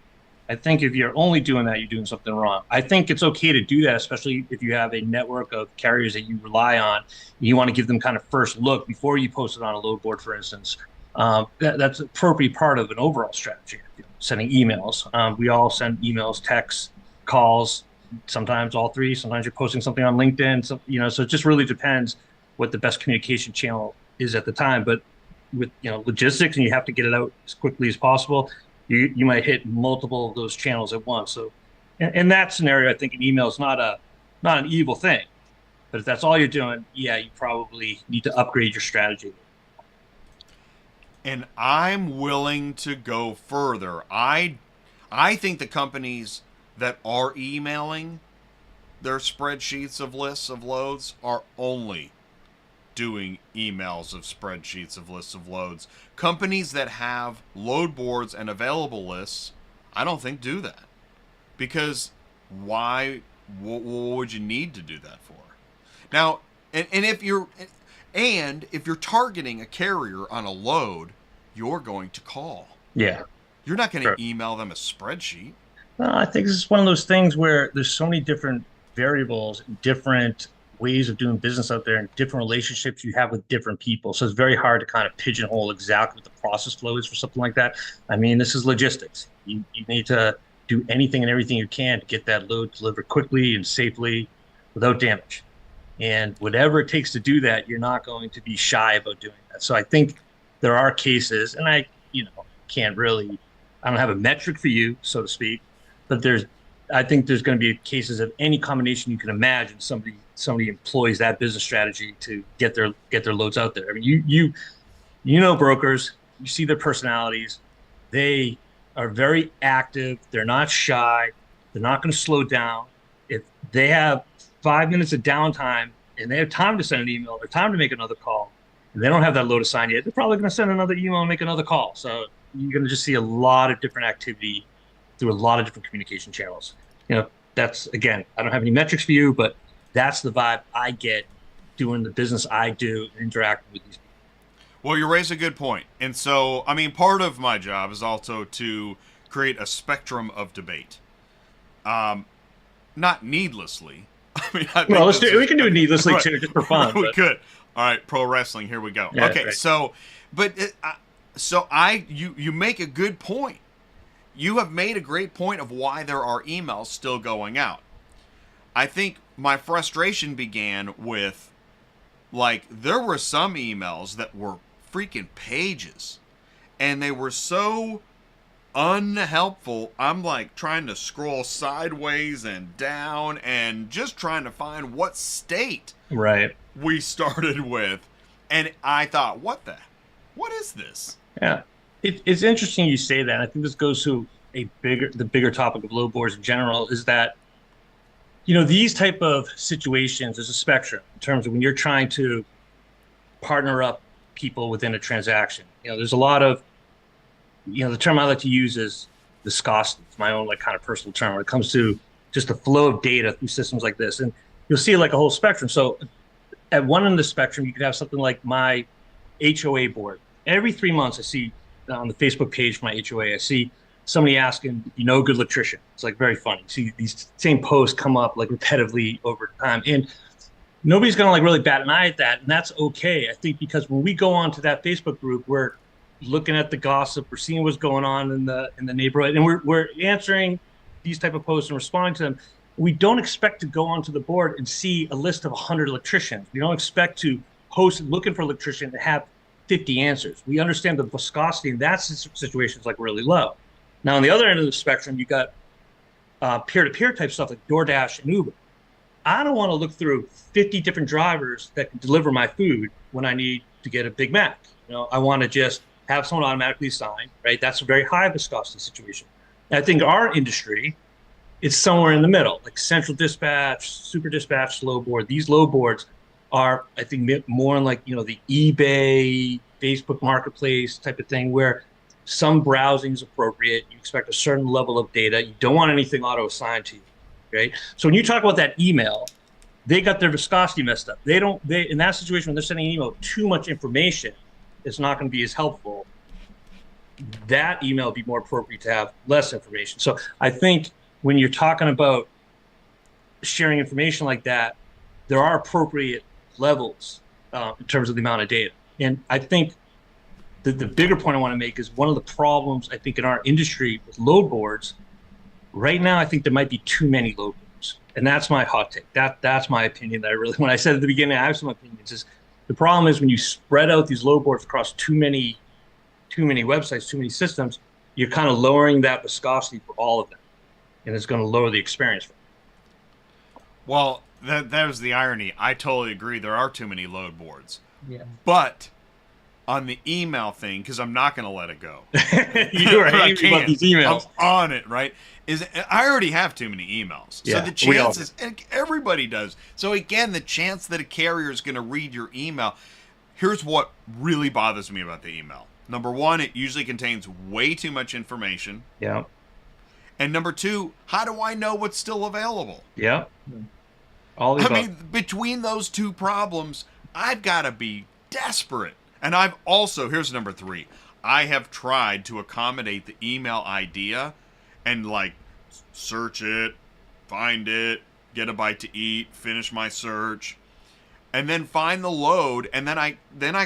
I think if you're only doing that, you're doing something wrong. I think it's okay to do that, especially if you have a network of carriers that you rely on. You want to give them kind of first look before you post it on a load board, for instance. That's an appropriate part of an overall strategy. Sending emails. We all send emails, texts, calls, sometimes all three. Sometimes you're posting something on LinkedIn. So, so it just really depends what the best communication channel is at the time. But with logistics, and you have to get it out as quickly as possible, you might hit multiple of those channels at once. So in that scenario, I think an email is not an evil thing. But if that's all you're doing, yeah, you probably need to upgrade your strategy. And I'm willing to go further. I think the companies that are emailing their spreadsheets of lists of loads are only doing emails of spreadsheets of lists of loads. Companies that have load boards and available lists, I don't think do that. Because why? What would you need to do that for? Now, and if you're targeting a carrier on a load, you're going to call. Yeah. You're not going to email them a spreadsheet. No, I think this is one of those things where there's so many different variables, different ways of doing business out there, and different relationships you have with different people. So it's very hard to kind of pigeonhole exactly what the process flow is for something like that. I mean, this is logistics. You need to do anything and everything you can to get that load delivered quickly and safely without damage. And whatever it takes to do that, you're not going to be shy about doing that. So I think there are cases, and I don't have a metric for you, so to speak, but I think there's going to be cases of any combination you can imagine. Somebody employs that business strategy to get their loads out there. I mean, you know brokers, you see their personalities. They are very active. They're not shy. They're not going to slow down. If they have 5 minutes of downtime and they have time to send an email or time to make another call, and they don't have that load assigned yet, they're probably going to send another email and make another call. So you're going to just see a lot of different activity through a lot of different communication channels. That's, again, I don't have any metrics for you, but that's the vibe I get doing the business I do and interacting with these people. Well, you raise a good point. And so, I mean, part of my job is also to create a spectrum of debate. Not needlessly. I mean, we can do it needlessly right. Too, just for fun. We could. All right, pro wrestling, here we go. Yeah, okay, right. So you make a good point. You have made a great point of why there are emails still going out. I think my frustration began with, there were some emails that were freaking pages, and they were so unhelpful. I'm trying to scroll sideways and down and just trying to find what state right we started with. And I thought, what is this? Yeah. It's interesting you say that. I think this goes to the bigger topic of load boards in general, is that, these type of situations, there's a spectrum in terms of when you're trying to partner up people within a transaction. There's a lot of, the term I like to use is viscosity. It's my own kind of personal term when it comes to just the flow of data through systems like this. And you'll see a whole spectrum. So at one end of the spectrum, you could have something like my HOA board. Every 3 months, I see on the Facebook page for my HOA, I see somebody asking, good electrician. It's very funny. You see these same posts come up repetitively over time. And nobody's going to really bat an eye at that. And that's okay. I think because when we go on to that Facebook group, we're looking at the gossip, we're seeing what's going on in the neighborhood, and we're answering these type of posts and responding to them. We don't expect to go onto the board and see a list of 100 electricians. We don't expect to post looking for an electrician and have 50 answers. We understand the viscosity in that situation is really low. Now, on the other end of the spectrum, you got peer-to-peer type stuff like DoorDash and Uber. I don't want to look through 50 different drivers that can deliver my food when I need to get a Big Mac. I want to just have someone automatically assign, right? That's a very high viscosity situation. And I think our industry, it's somewhere in the middle, like central dispatch, super dispatch, load board. These load boards are, I think, more in the eBay, Facebook marketplace type of thing, where some browsing is appropriate. You expect a certain level of data. You don't want anything auto-assigned to you, right? So when you talk about that email, they got their viscosity messed up. They in that situation, when they're sending an email, too much information, it's not going to be as helpful that email would be more appropriate to have less information. So I think when you're talking about sharing information like that, there are appropriate levels in terms of the amount of data. And I think the bigger point I want to make is one of the problems I think in our industry with load boards right now, I think there might be too many load boards. And that's my hot take. That's my opinion that when I said at the beginning, I have some opinions, is the problem is when you spread out these load boards across too many websites, too many systems, you're kind of lowering that viscosity for all of them. And it's going to lower the experience for them. Well, that was the irony. I totally agree. There are too many load boards. Yeah. But on the email thing, because I'm not going to let it go. You are angry about these emails. I'm on it, right? I already have too many emails. Yeah, so the chances, and everybody does. So again, the chance that a carrier is going to read your email. Here's what really bothers me about the email. Number one, it usually contains way too much information. Yeah. And number two, how do I know what's still available? Yeah. All I mean, between those two problems, I've got to be desperate. And I've also, here's number three, I have tried to accommodate the email idea and like search it, find it, get a bite to eat, finish my search, and then find the load, and then I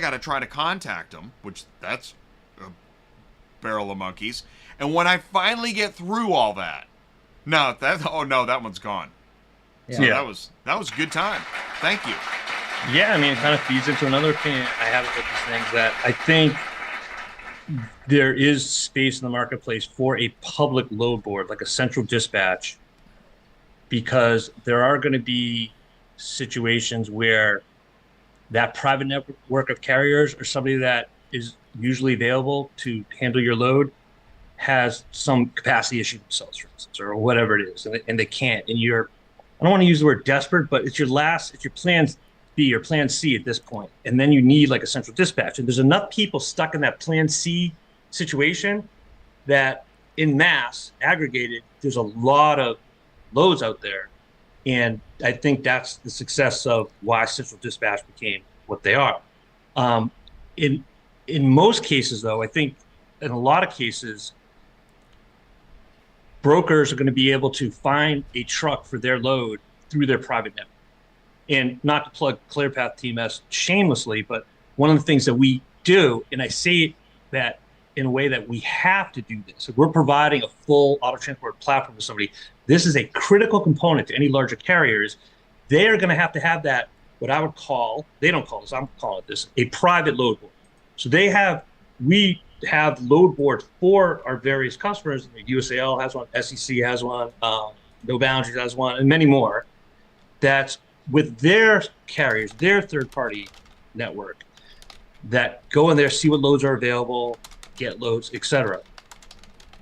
got to try to contact them, which that's a barrel of monkeys. And when I finally get through all that, that one's gone. Yeah. So that was a good time. Thank you. Yeah, I mean, it kind of feeds into another opinion I have with these things, that I think there is space in the marketplace for a public load board, like a central dispatch, because there are going to be situations where that private network of carriers or somebody that is usually available to handle your load has some capacity issue themselves, for instance, or whatever it is, and they can't. And I don't want to use the word desperate, but it's your plan B or plan C at this point. And then you need like a central dispatch. And there's enough people stuck in that plan C situation that in mass, aggregated, there's a lot of loads out there. And I think that's the success of why central dispatch became what they are. In most cases, though, I think in a lot of cases, brokers are going to be able to find a truck for their load through their private network. And not to plug ClearPath TMS shamelessly, but one of the things that we do, and I say that in a way that we have to do this, if we're providing a full auto transport platform to somebody, this is a critical component to any larger carriers. They're going to have that, what I would call, they don't call this, I'm calling it this, a private load board. So we have load boards for our various customers. USAL has one, SEC has one, No Boundaries has one, and many more. That's with their carriers, their third-party network, that go in there, see what loads are available, get loads, etc.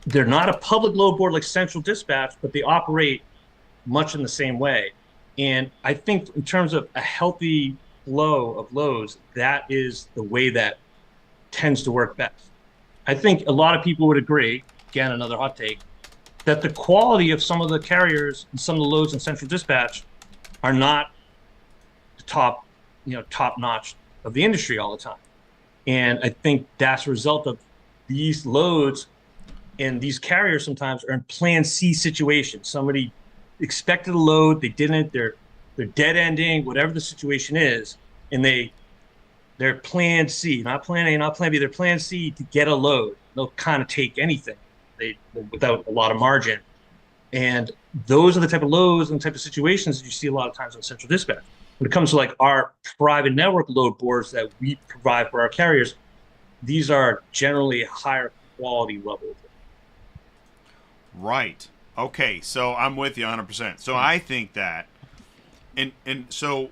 They're not a public load board like Central Dispatch, but they operate much in the same way. And I think in terms of a healthy flow of loads, that is the way that tends to work best. I think a lot of people would agree, again, another hot take, that the quality of some of the carriers and some of the loads in Central Dispatch are not the top notch of the industry all the time. And I think that's a result of these loads, and these carriers sometimes are in plan C situations. Somebody expected a load, they didn't, they're dead ending, whatever the situation is, and they're plan C, not plan A, not plan B, they're plan C to get a load. They'll kind of take anything without a lot of margin. And those are the type of loads and the type of situations that you see a lot of times on Central Dispatch. When it comes to like our private network load boards that we provide for our carriers, these are generally a higher quality level. Right. Okay, so I'm with you 100%. So I think that, and so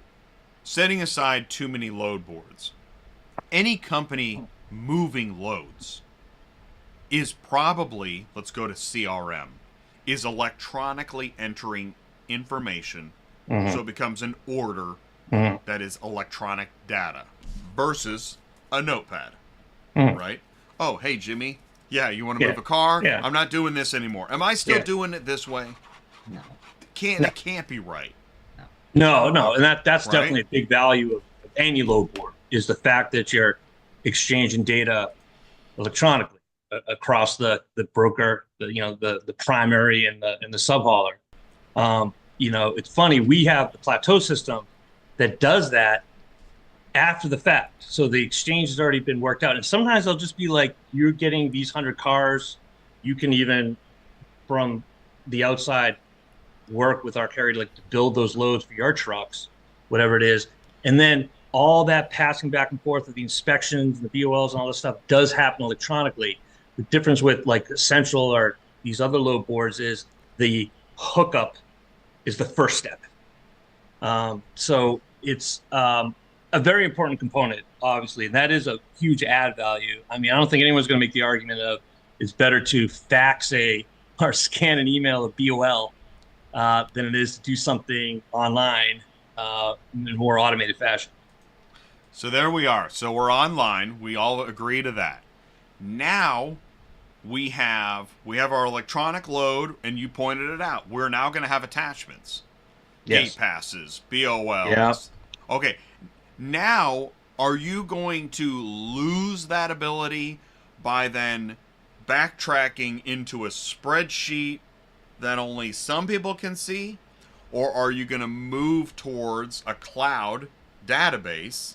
setting aside too many load boards, any company moving loads is probably, let's go to CRM, is electronically entering information, so it becomes an order that is electronic data versus a notepad, right? Oh, hey, Jimmy. Yeah, you want to move a car? Yeah. I'm not doing this anymore. Am I still doing it this way? No. That can't be right. No, and that's Right? definitely a big value of any load board, is the fact that you're exchanging data electronically. across the broker, the primary and the sub hauler. It's funny, we have the plateau system that does that after the fact. So the exchange has already been worked out. And sometimes they'll just be like, you're getting these 100 cars. You can even, from the outside, work with our carrier to build those loads for your trucks, whatever it is. And then all that passing back and forth of the inspections, the BOLs and all this stuff does happen electronically. The difference with like Essential or these other load boards is the hookup is the first step. So it's a very important component, obviously, and that is a huge add value. I mean, I don't think anyone's going to make the argument of it's better to fax or scan an email a BOL than it is to do something online in a more automated fashion. So there we are. So we're online. We all agree to that. Now we have our electronic load, and you pointed it out. We're now going to have attachments, Yes. gate passes, BOLs. Yeah. Okay. Now, are you going to lose that ability by then backtracking into a spreadsheet that only some people can see? Or are you going to move towards a cloud database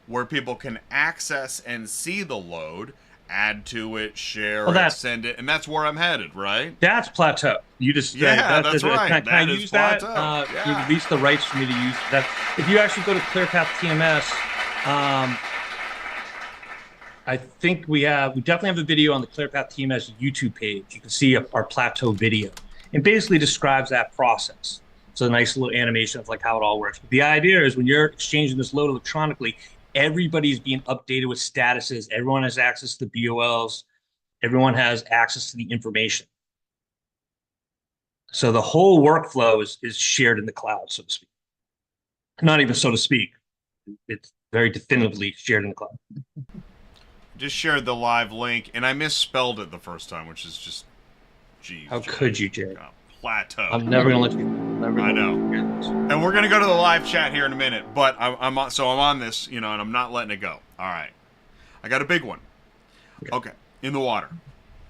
where people can access and see the load, add to it, share it, send it, and that's where I'm headed, right? That's plateau. You just that's right. Can I use that? Yeah. You release the rights for me to use that. If you actually go to ClearPath TMS, I think we definitely have a video on the ClearPath TMS YouTube page. You can see our plateau video. It basically describes that process. It's a nice little animation of like how it all works. But the idea is when you're exchanging this load electronically, everybody's being updated with statuses. Everyone has access to the BOLs. Everyone has access to the information. So the whole workflow is shared in the cloud, so to speak. Not even so to speak. It's very definitively shared in the cloud. Just shared the live link, and I misspelled it the first time, which is just, geez. How could you, Jay? Plateau. I'm never gonna let you. I know. And we're gonna go to the live chat here in a minute, but I'm on this, and I'm not letting it go. All right, I got a big one. Okay, in the water,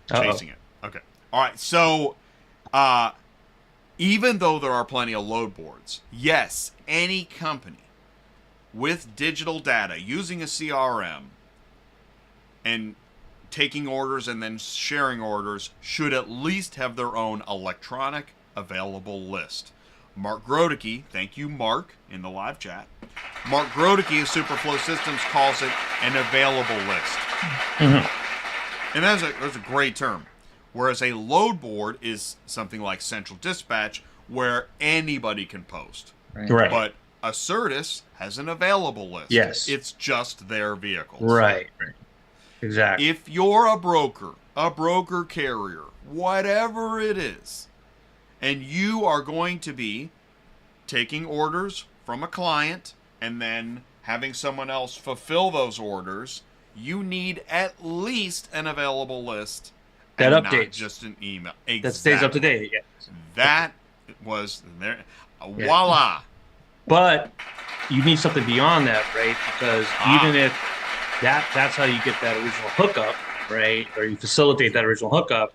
chasing it. Okay, all right. So, even though there are plenty of load boards, yes, any company with digital data using a CRM and taking orders and then sharing orders should at least have their own electronic available list. Mark Grodicke, thank you, Mark, in the live chat. Mark Grodicke of Superflow Systems calls it an available list. Mm-hmm. And that's a great term. Whereas a load board is something like Central Dispatch where anybody can post. Right. But a Certus has an available list. Yes. It's just their vehicles. Right. Exactly. If you're a broker carrier, whatever it is, and you are going to be taking orders from a client and then having someone else fulfill those orders, you need at least an available list that and updates. Not just an email. Exactly. That stays up to date. Yeah. That was there. Voila. But you need something beyond that, right? Because even if that's how you get that original hookup, right? Or you facilitate that original hookup,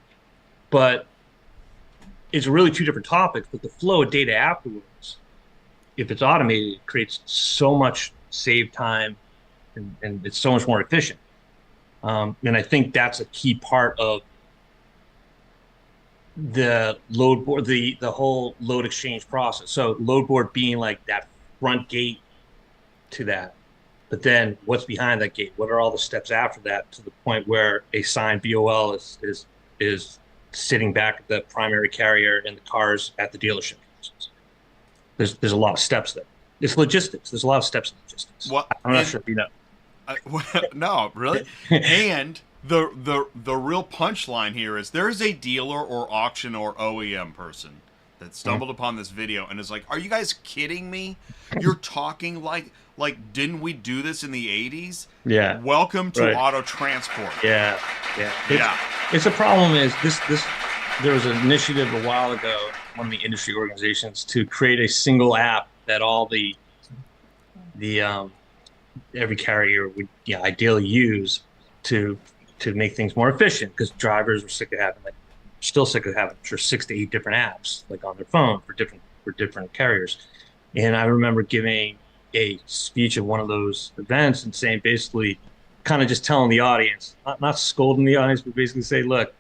but it's really two different topics. But the flow of data afterwards, if it's automated, it creates so much saved time and it's so much more efficient. And I think that's a key part of the load board, the whole load exchange process. So load board being like that front gate to that. But then what's behind that gate? What are all the steps after that to the point where a signed BOL is sitting back at the primary carrier and the cars at the dealership? There's a lot of steps there. It's logistics. There's a lot of steps in logistics. Well, I'm not sure if you know. No, really? And the real punchline here is there is a dealer or auction or OEM person that stumbled upon this video and is like, "Are you guys kidding me? You're talking like didn't we do this in the 80s? Yeah. Welcome to auto transport." Yeah. It's a problem is this there was an initiative a while ago, one of the industry organizations, to create a single app that all the every carrier would ideally use to to make things more efficient, because drivers were sick of having still sick of having, I'm sure, 6 to 8 different apps like on their phone for different carriers. And I remember giving a speech at one of those events and saying, basically, kind of just telling the audience, not scolding the audience, but basically say, look,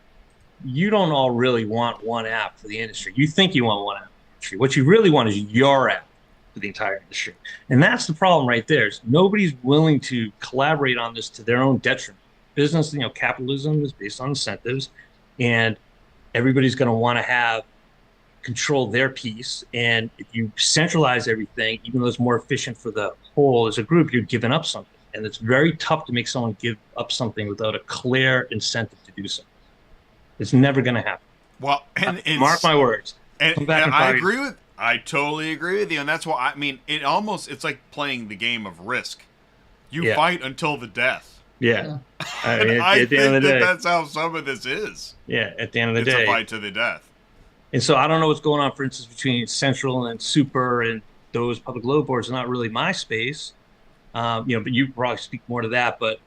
you don't all really want one app for the industry. You think you want one app for the industry. What you really want is your app for the entire industry. And that's the problem right there. Is nobody's willing to collaborate on this to their own detriment. Business, capitalism is based on incentives, and everybody's going to want to control their piece. And if you centralize everything, even though it's more efficient for the whole as a group, you're giving up something. And it's very tough to make someone give up something without a clear incentive to do so. It's never going to happen. Well, and mark my words. And I totally agree with you. And that's why, it's like playing the game of Risk. You fight until the death. Yeah. I think that's how some of this is. Yeah. At the end of the day, it's a fight to the death. And so I don't know what's going on, for instance, between Central and Super and those public load boards. Are not really my space. But you probably speak more to that. But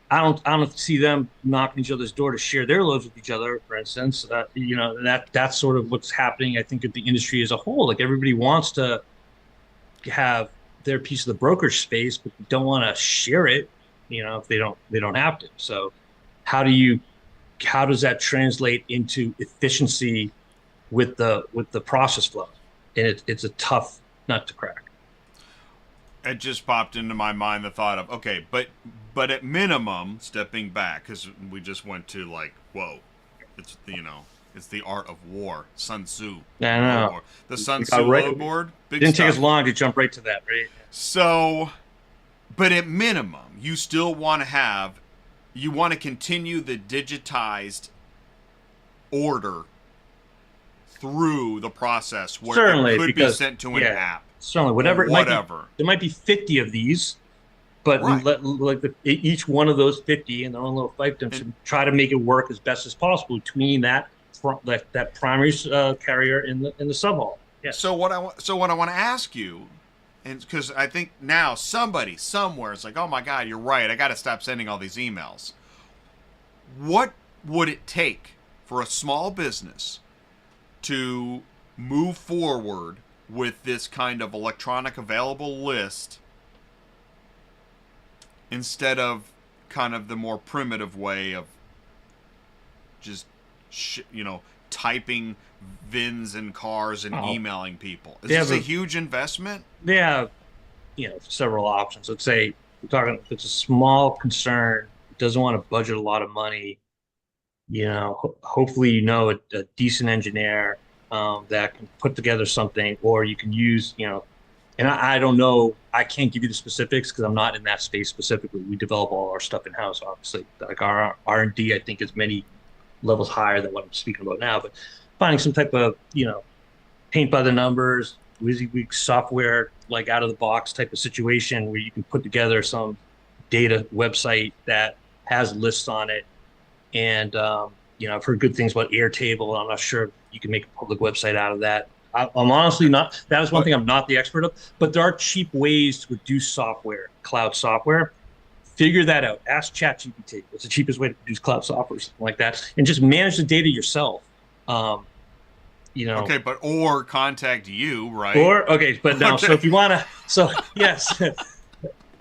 I don't see them knocking each other's door to share their loads with each other, for instance. That's sort of what's happening, I think, at the industry as a whole. Like, everybody wants to have their piece of the brokerage space, but they don't want to share it, if they don't have to. So how does that translate into efficiency with the process flow? And it's a tough nut to crack. It just popped into my mind the thought of, okay, but at minimum, stepping back, because we just went to whoa, it's it's the art of war, Sun Tzu. I know. The Sun Tzu load board. Didn't take us long to jump right to that, right? So, but at minimum, you still want to continue the digitized order through the process where certainly, it could be sent to an app. Certainly, whatever. There might be 50 of these, but each one of those 50 in their own little fiefdom should try to make it work as best as possible between that primary carrier in the sub-haul. Yeah. So what I want to ask you, and because I think now somebody somewhere is like, oh my God, you're right. I got to stop sending all these emails. What would it take for a small business to move forward with this kind of electronic available list instead of kind of the more primitive way of just typing VINs in cars and emailing people? Is this a huge investment? They have several options. Let's say we're talking, if it's a small concern, doesn't want to budget a lot of money, hopefully a decent engineer that can put together something, or you can use, and I don't know, I can't give you the specifics because I'm not in that space specifically. We develop all our stuff in-house, obviously. Like our R&D, I think, is many levels higher than what I'm speaking about now. But finding some type of, paint by the numbers, WYSIWYG software, like out of the box type of situation where you can put together some data website that has lists on it. And, I've heard good things about Airtable. I'm not sure if you can make a public website out of that. I'm honestly not. That is one thing I'm not the expert of. But there are cheap ways to produce software, cloud software. Figure that out. Ask ChatGPT. What's the cheapest way to produce cloud software, something like that, and just manage the data yourself. Okay, or contact you, right? But now, so if you want to, yes.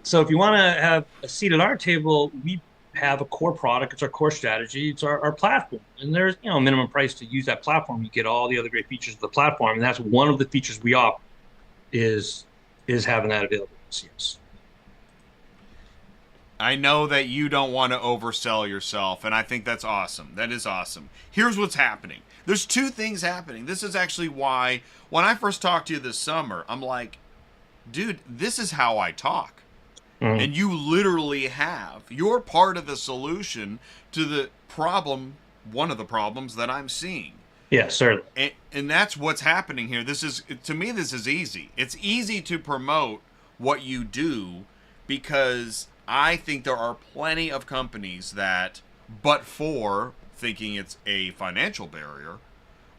So if you want to have a seat at our table, we have a core product. It's our core strategy. It's our platform. And there's, a minimum price to use that platform. You get all the other great features of the platform. And that's one of the features we offer is having that available. Yes. I know that you don't want to oversell yourself, and I think that's awesome. That is awesome. Here's what's happening. There's two things happening. This is actually why, when I first talked to you this summer, I'm like, dude, this is how I talk. And you literally you're part of the solution to the problem, one of the problems that I'm seeing. Yeah, certainly. And that's what's happening here. To me, this is easy. It's easy to promote what you do because I think there are plenty of companies that, but for thinking it's a financial barrier,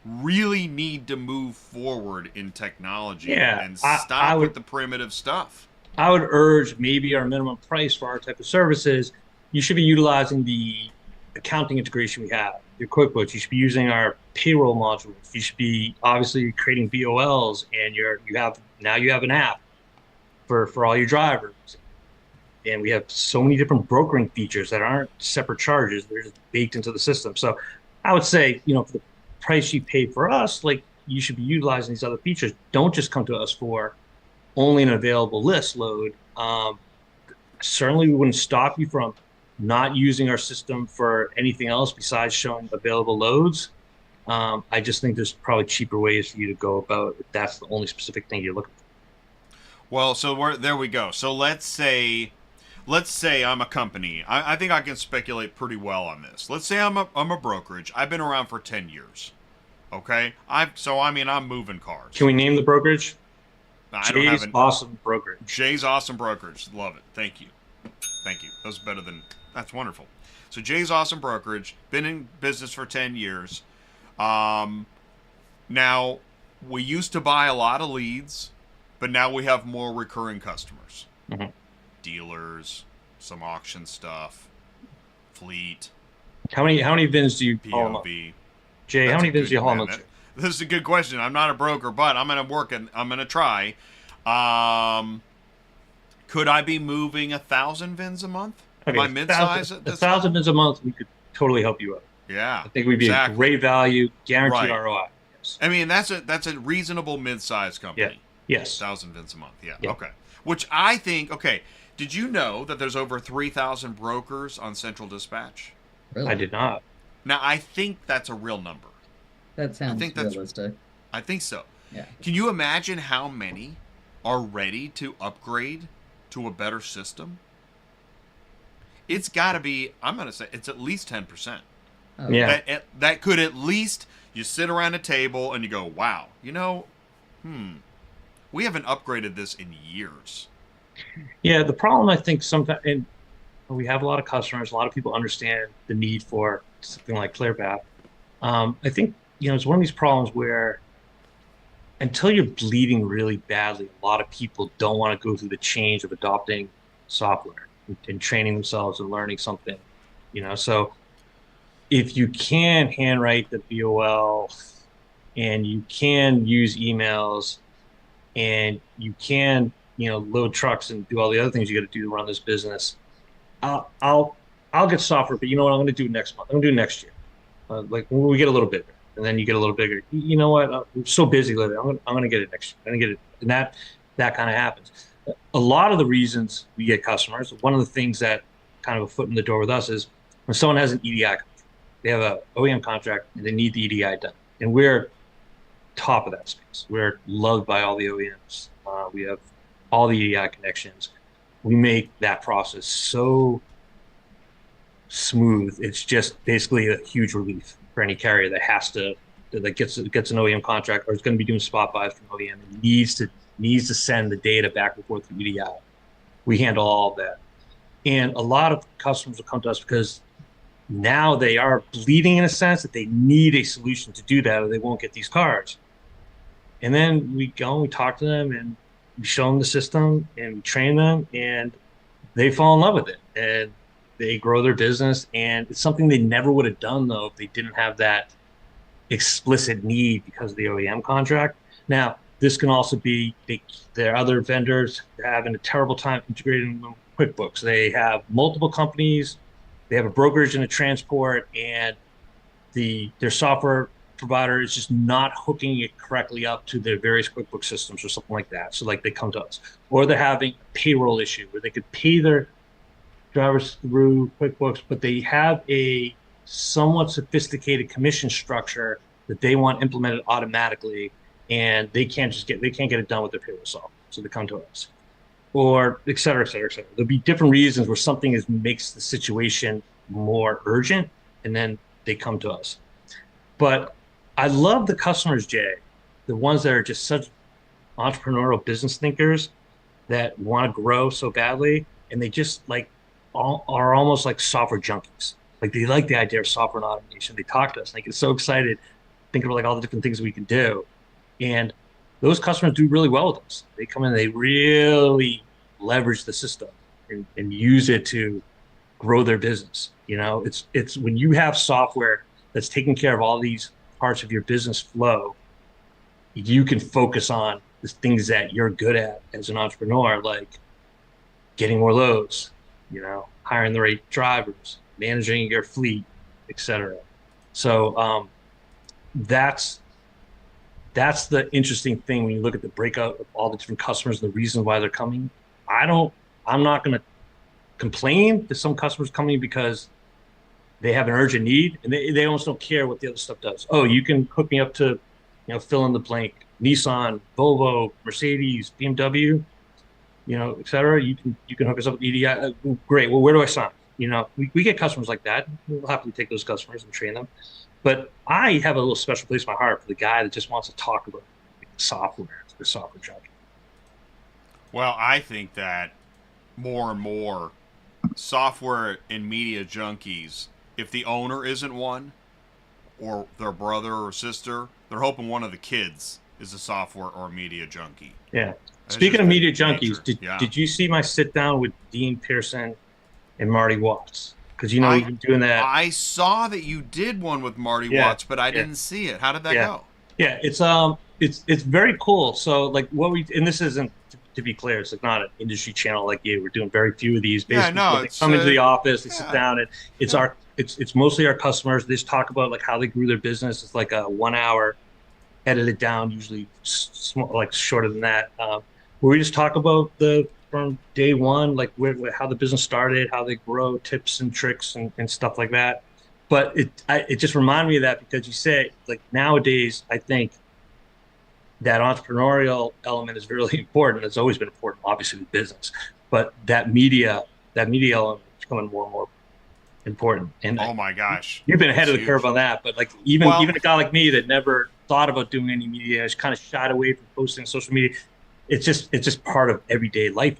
really need to move forward in technology and stop with the primitive stuff. I would urge maybe our minimum price for our type of services, you should be utilizing the accounting integration we have, your QuickBooks. You should be using our payroll modules. You should be obviously creating BOLs, and you have an app for all your drivers. And we have so many different brokering features that aren't separate charges; they're just baked into the system. So, I would say, for the price you pay for us, like, you should be utilizing these other features. Don't just come to us for only an available list load. Certainly, we wouldn't stop you from not using our system for anything else besides showing available loads. I just think there's probably cheaper ways for you to go about if that's the only specific thing you're looking for. Well, so there we go. So let's say I'm a company. I think I can speculate pretty well on this. Let's say I'm a brokerage. I've been around for 10 years. Okay? I'm moving cars. Can we name the brokerage? Jay's Awesome Brokerage. Jay's Awesome Brokerage. Love it. Thank you. That's wonderful. So Jay's Awesome Brokerage, been in business for 10 years. Now, we used to buy a lot of leads, but now we have more recurring customers. Mm-hmm. Dealers, some auction stuff, fleet. How many VINs do you haul them up? Jay, how many VINs do you haul them up? This is a good question. I'm not a broker, but I'm going to work and I'm going to try. Could I be moving 1,000 VINs a month? Okay, My mid-size at this 1,000 VINs a month, we could totally help you out. Yeah, I think we'd be a great value, guaranteed ROI. Yes. I mean, that's a reasonable mid-size company. Yeah. Yes. 1,000 VINs a month. Yeah. Okay. Which I think. Okay. Did you know that there's over 3,000 brokers on Central Dispatch? Really? I did not. Now I think that's a real number. That sounds realistic. I think so. Yeah. Can you imagine how many are ready to upgrade to a better system? It's got to be, I'm going to say, it's at least 10%. Oh. Yeah. That could at least, you sit around a table and you go, wow, we haven't upgraded this in years. Yeah, the problem, I think, sometimes, and we have a lot of customers, a lot of people understand the need for something like ClearPath. I think, it's one of these problems where until you're bleeding really badly, a lot of people don't want to go through the change of adopting software and training themselves and learning something, So if you can handwrite the BOL and you can use emails and you can, load trucks and do all the other things you got to do to run this business, I'll get software, but you know what? I'm going to do it next month. I'm going to do it next year. Like when we get a little bigger, and then you get a little bigger. You know what? I'm so busy lately. I'm going to get it next year. I'm going to get it, and that kind of happens. A lot of the reasons we get customers, one of the things that kind of a foot in the door with us is when someone has an EDI contract, they have an OEM contract and they need the EDI done, and we're top of that space. We're loved by all the OEMs. We have all the EDI connections. We make that process so smooth. It's just basically a huge relief for any carrier that gets an OEM contract or is going to be doing spot buys from OEM and needs to send the data back and forth through EDI. We handle all of that. And a lot of customers will come to us because now they are bleeding in a sense that they need a solution to do that or they won't get these cars. And then we go and we talk to them and we show them the system and we train them and they fall in love with it and they grow their business. And it's something they never would have done though if they didn't have that explicit need because of the OEM contract. Now, this can also be there are other vendors having a terrible time integrating with QuickBooks. They have multiple companies, they have a brokerage and a transport, and their software provider is just not hooking it correctly up to their various QuickBooks systems or something like that. So like they come to us. Or they're having a payroll issue where they could pay their drivers through QuickBooks, but they have a somewhat sophisticated commission structure that they want implemented automatically, and they can't get it done with their payroll software. So they come to us. Or et cetera, et cetera, et cetera. There'll be different reasons where something makes the situation more urgent, and then they come to us. But I love the customers, Jay, the ones that are just such entrepreneurial business thinkers that want to grow so badly, and they just are almost like software junkies. Like they like the idea of software and automation. They talk to us, and they get so excited, thinking about all the different things we can do. And those customers do really well with us. They come in, they really leverage the system and use it to grow their business. You know, it's when you have software that's taking care of all these parts of your business flow, you can focus on the things that you're good at as an entrepreneur, like getting more loads, you know, hiring the right drivers, managing your fleet, etc. So that's the interesting thing when you look at the breakout of all the different customers, the reasons why they're coming. I'm not going to complain if some customers coming because they have an urgent need and they almost don't care what the other stuff does. Oh, you can hook me up to, you know, fill in the blank, Nissan, Volvo, Mercedes, BMW, you know, et cetera. You can hook us up with EDI. Great. Well, where do I sign? You know, we get customers like that. We'll happily take those customers and train them. But I have a little special place in my heart for the guy that just wants to talk about software, the software junkie. Well, I think that more and more software and media junkies, if the owner isn't one, or their brother or sister, they're hoping one of the kids is a software or media junkie. Yeah. That's Speaking just of media nature. junkies, did you see my sit down with Dean Pearson and Marty Watts? Because you know we've been doing that. I saw that you did one with Marty Watts, but I didn't see it. How did that go? Yeah, it's very cool. So like and this isn't, to be clear, it's like not an industry channel like you. We're doing very few of these. Basically, they come into the office, they sit down, and it's mostly our customers. They just talk about like how they grew their business. It's like a 1 hour, edited down, usually like shorter than that, where we just talk about from day one, like how the business started, how they grow, tips and tricks and stuff like that. But it just reminded me of that because you say like nowadays, I think that entrepreneurial element is really important. It's always been important, obviously, with business, but that media element is becoming more and more important. And oh my gosh, you've been ahead of the curve on that. But like even a guy like me that never thought about doing any media, has kind of shied away from posting on social media. It's just part of everyday life.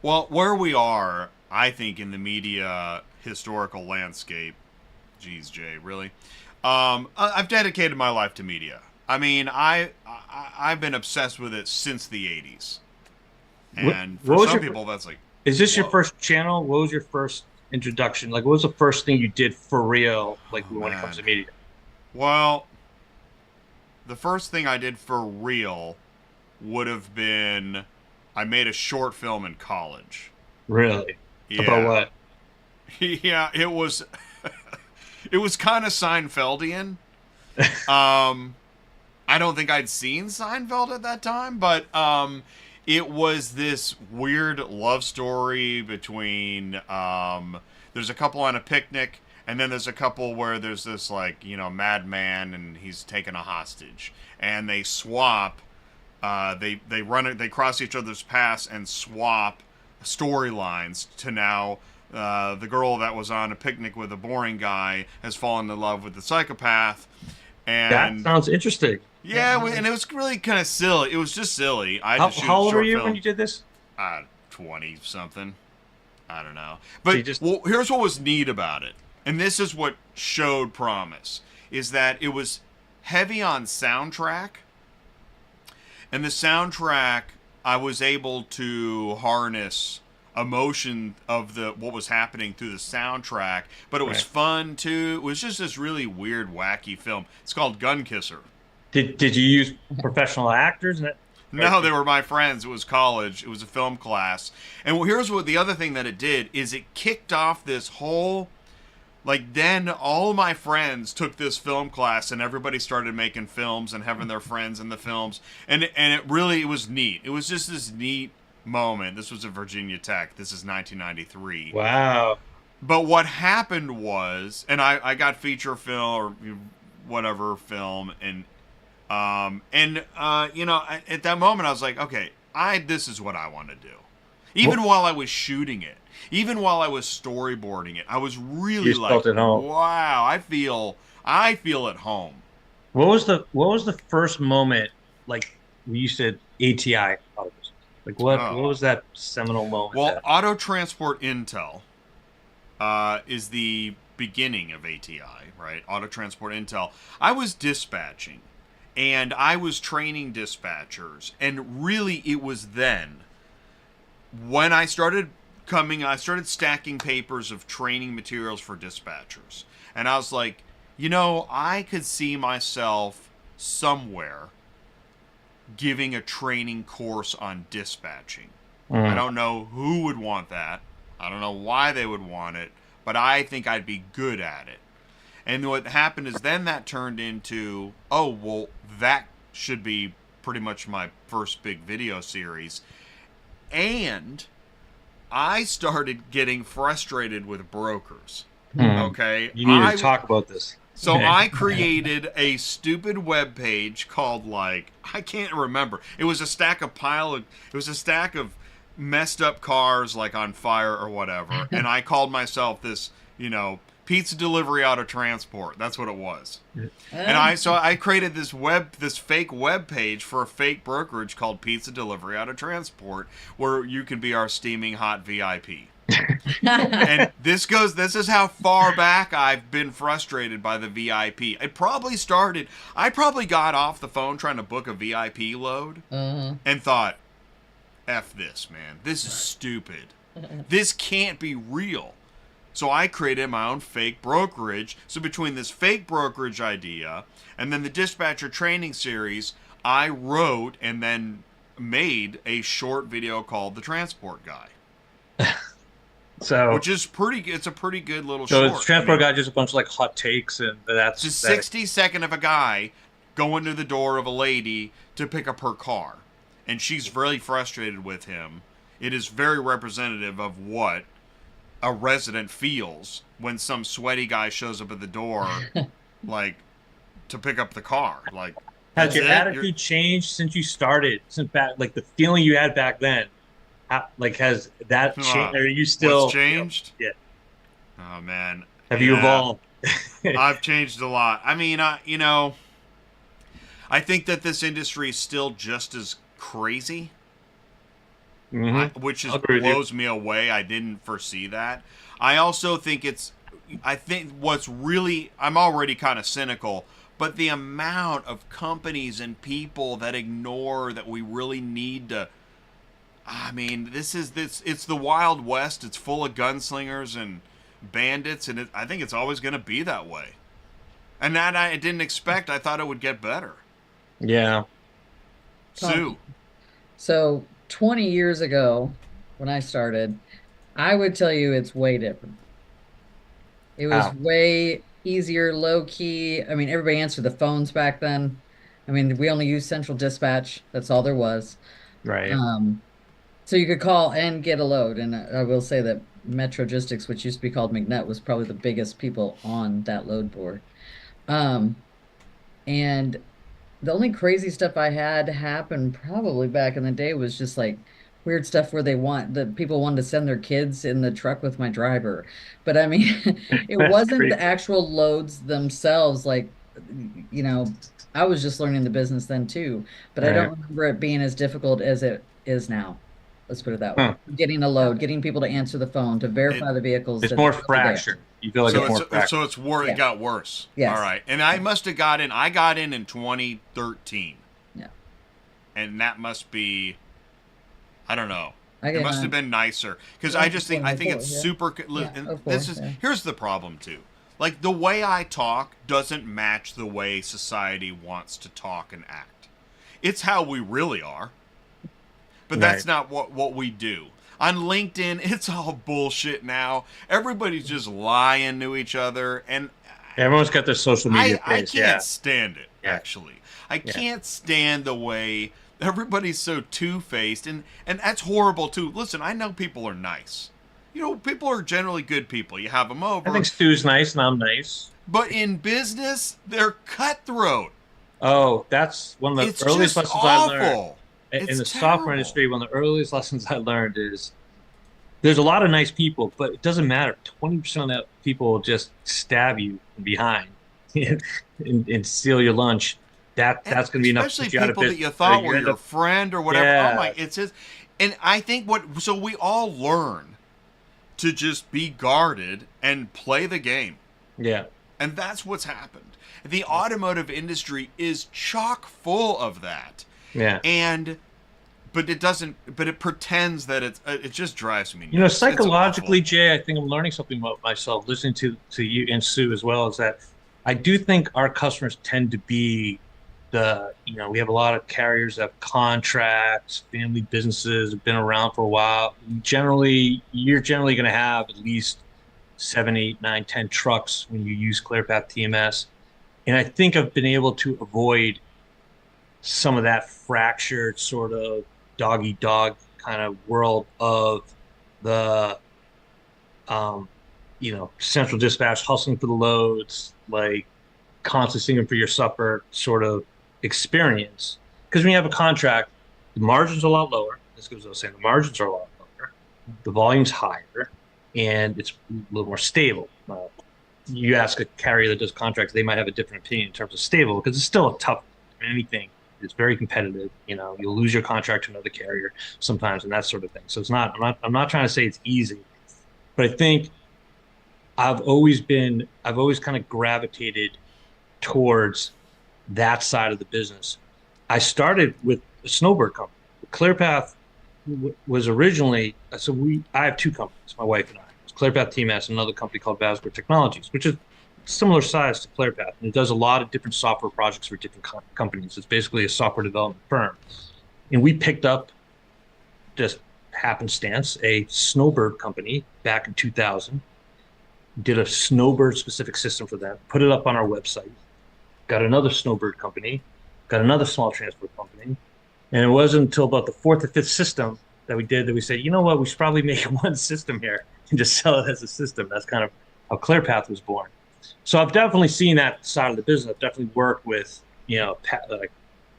Well, where we are, I think, in the media historical landscape, geez, Jay, really, I've dedicated my life to media. I mean, I've been obsessed with it since the 80s. And for some people, that's like... Is this your first channel? What was your first introduction? Like, what was the first thing you did for real, like when it comes to media? Well, the first thing I did for real would have been... I made a short film in college. Really? Yeah. About what? Yeah, it was... it was kind of Seinfeldian. I don't think I'd seen Seinfeld at that time, but it was this weird love story between there's a couple on a picnic, and then there's a couple where there's this like, you know, madman and he's taken a hostage, and they swap they cross each other's paths and swap storylines to now the girl that was on a picnic with a boring guy has fallen in love with the psychopath. And that sounds interesting. Yeah, and it was really kind of silly. It was just silly. How old were you when you did this? 20-something. I don't know. But here's what was neat about it, and this is what showed promise, is that it was heavy on soundtrack. And the soundtrack, I was able to harness emotion of what was happening through the soundtrack, but it was fun too. It was just this really weird, wacky film. It's called Gun Kisser. Did you use professional actors in it? No, they were my friends. It was college. It was a film class. And here's what the other thing that it did is it kicked off this whole, like, then all my friends took this film class and everybody started making films and having their friends in the films. And it was neat. It was just this neat moment. This was at Virginia Tech. This is 1993. Wow. But what happened was, and I got feature film or whatever film, and you know, at that moment I was like, okay, this is what I want to do. Even while I was shooting it, even while I was storyboarding it, I was really like, wow, I feel at home. What was the first moment, like, when you said ATI? Like, what was that seminal moment? Well, Auto Transport Intel is the beginning of ATI, right? Auto Transport Intel. I was dispatching, and I was training dispatchers, and really it was then when I started I started stacking papers of training materials for dispatchers. And I was like, you know, I could see myself somewhere giving a training course on dispatching. I don't know who would want that. I don't know why they would want it, but I think I'd be good at it. And what happened is then that turned into, oh, well, that should be pretty much my first big video series. And I started getting frustrated with brokers. Okay? You need to talk about this. So I created a stupid web page called, like, I can't remember. It was a stack of messed up cars, like, on fire or whatever. And I called myself this, you know, pizza delivery auto transport. That's what it was. And I created this fake web page for a fake brokerage called Pizza Delivery Auto Transport, where you can be our steaming hot VIP. And this is how far back I've been frustrated by the VIP. I probably got off the phone trying to book a VIP load and thought, F this, man. This is stupid. This can't be real. So I created my own fake brokerage. So between this fake brokerage idea and then the dispatcher training series, I wrote and then made a short video called The Transport Guy. So, which is it's a pretty good little so short. So Transport Guy, just a bunch of like hot takes, and that's just 60-second of a guy going to the door of a lady to pick up her car. And she's very frustrated with him. It is very representative of what a resident feels when some sweaty guy shows up at the door, like, to pick up the car. Like, has your attitude changed since you started? Since back, like the feeling you had back then, like has that changed? Are you still changed? Yeah. Oh man, have you evolved? I've changed a lot. I mean, you know, I think that this industry is still just as crazy. Which just blows me away. I didn't foresee that. I also think I'm already kind of cynical, but the amount of companies and people that ignore that we really need to, I mean, it's the Wild West. It's full of gunslingers and bandits, and I think it's always going to be that way. And that I didn't expect. I thought it would get better. Yeah. Sue. So 20 years ago, when I started, I would tell you it's way different. It was way easier, low key. I mean, everybody answered the phones back then. I mean, we only used central dispatch. That's all there was. Right. So you could call and get a load. And I will say that Metrogistics, which used to be called McNutt, was probably the biggest people on that load board. And the only crazy stuff I had happen probably back in the day was just like weird stuff where the people wanted to send their kids in the truck with my driver. But I mean, it wasn't the actual loads themselves. Like, you know, I was just learning the business then too, but I don't remember it being as difficult as it is now. Let's put it that way. Getting a load, getting people to answer the phone, to verify the vehicles. It's more fractured. You feel like it's more fractured. So it got worse. Yes. All right. And I must have I got in 2013. Yeah. And that must be, I don't know. It must have been nicer. Because I think it's super, here's the problem too. Like the way I talk doesn't match the way society wants to talk and act. It's how we really are. But that's not what we do. On LinkedIn, it's all bullshit now. Everybody's just lying to each other. And everyone's got their social media page. I can't stand it, actually. I can't stand the way everybody's so two-faced. And that's horrible, too. Listen, I know people are nice. You know, people are generally good people. You have them over. I think Stu's nice and I'm nice. But in business, they're cutthroat. Oh, that's one of the earliest lessons I learned. In the software industry, one of the earliest lessons I learned is there's a lot of nice people, but it doesn't matter. 20% of that people will just stab you from behind and steal your lunch. That's going to be enough. Especially people that you thought were your friend or whatever. Yeah. Oh my! It's just, and I think so we all learn to just be guarded and play the game. Yeah. And that's what's happened. The automotive industry is chock full of that. Yeah. And but it doesn't. But it pretends that it's. It just drives me nuts. You know, It's psychologically, awful. Jay, I think I'm learning something about myself, listening to you and Sue as well, is that I do think our customers tend to be we have a lot of carriers that have contracts, family businesses, have been around for a while. You're generally going to have at least 7, 8, 9, 10 trucks when you use ClearPath TMS. And I think I've been able to avoid some of that fractured sort of dog-eat-dog kind of world of the, central dispatch hustling for the loads, like constantly singing for your supper sort of experience. Because when you have a contract, the margins are a lot lower. This goes without saying, the margins are a lot lower. The volume's higher, and it's a little more stable. You ask a carrier that does contracts, they might have a different opinion in terms of stable, because it's still a tough anything. It's very competitive. You'll lose your contract to another carrier sometimes, and that sort of thing. So it's not. I'm not trying to say it's easy, but I think I've always kind of gravitated towards that side of the business. I started with a snowbird company. ClearPath was originally I have two companies, my wife and I. It's ClearPath TMS and another company called Vascular Technologies, which is similar size to ClearPath, and it does a lot of different software projects for different companies. It's basically a software development firm. And we picked up, just happenstance, a snowbird company back in 2000, did a snowbird specific system for them, put it up on our website, got another snowbird company, got another small transport company. And it wasn't until about the fourth or fifth system that we said, you know what, we should probably make one system here and just sell it as a system. That's kind of how ClearPath was born. So I've definitely seen that side of the business. I've definitely worked with,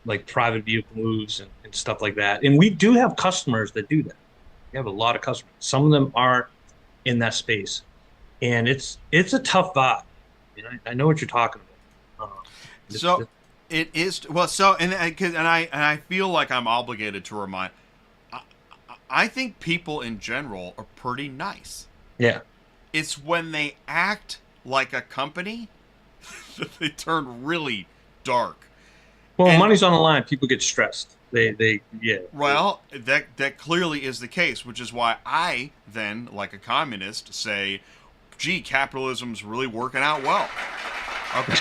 like private vehicle moves and stuff like that. And we do have customers that do that. We have a lot of customers. Some of them are in that space, and it's a tough vibe. I know what you're talking about. It is well. So and I feel like I'm obligated to remind. I think people in general are pretty nice. Yeah. It's when they act like a company that they turn really dark. Well, money's on the line. People get stressed. Yeah. Well, that clearly is the case, which is why I then, like a communist, say, gee, capitalism's really working out well. Okay.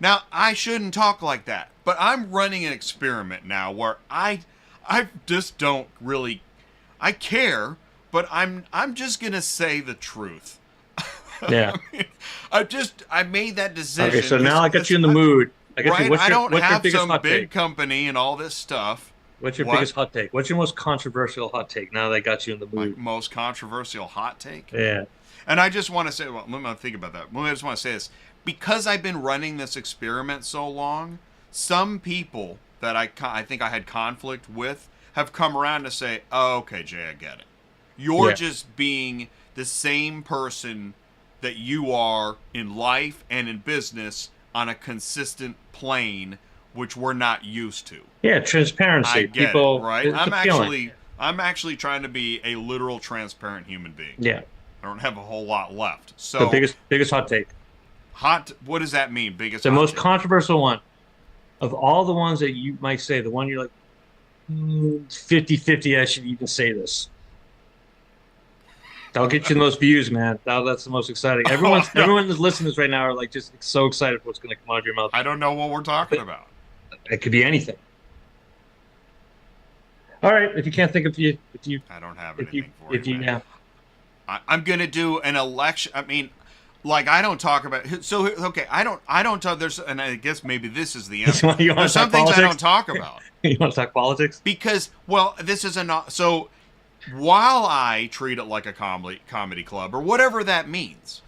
Now, I shouldn't talk like that, but I'm running an experiment now where I just don't really, I care, but I'm just going to say the truth. Yeah. I made that decision. Okay, so now I got you in the mood. I don't have some big company and all this stuff. What's your biggest hot take? What's your most controversial hot take now that I got you in the mood? My most controversial hot take? Yeah. And I just want to say, well, let me think about that. I just want to say this. Because I've been running this experiment so long, some people that I think I had conflict with have come around to say, oh, okay, Jay, I get it. You're just being the same person that you are in life and in business on a consistent plane, which we're not used to. Yeah, transparency. I get People, it, right? I'm actually trying to be a literal transparent human being. Yeah. I don't have a whole lot left. So the biggest hot take. What does that mean? The most controversial one of all the ones that you might say, the one you're like 50-50, I should even say this. That'll get you the most views, man. That's the most exciting. Everyone that's listening to this right now are like just so excited for what's going to come out of your mouth. I don't know what we're talking about. It could be anything. All right, if you can't think of you, I don't have anything for you. Yeah. I'm going to do an election. I mean, like I don't talk about. So okay, I don't talk. There's, and I guess maybe this is the answer. There's some things I don't talk about. You want to talk politics? Because this is so. While I treat it like a comedy club or whatever that means,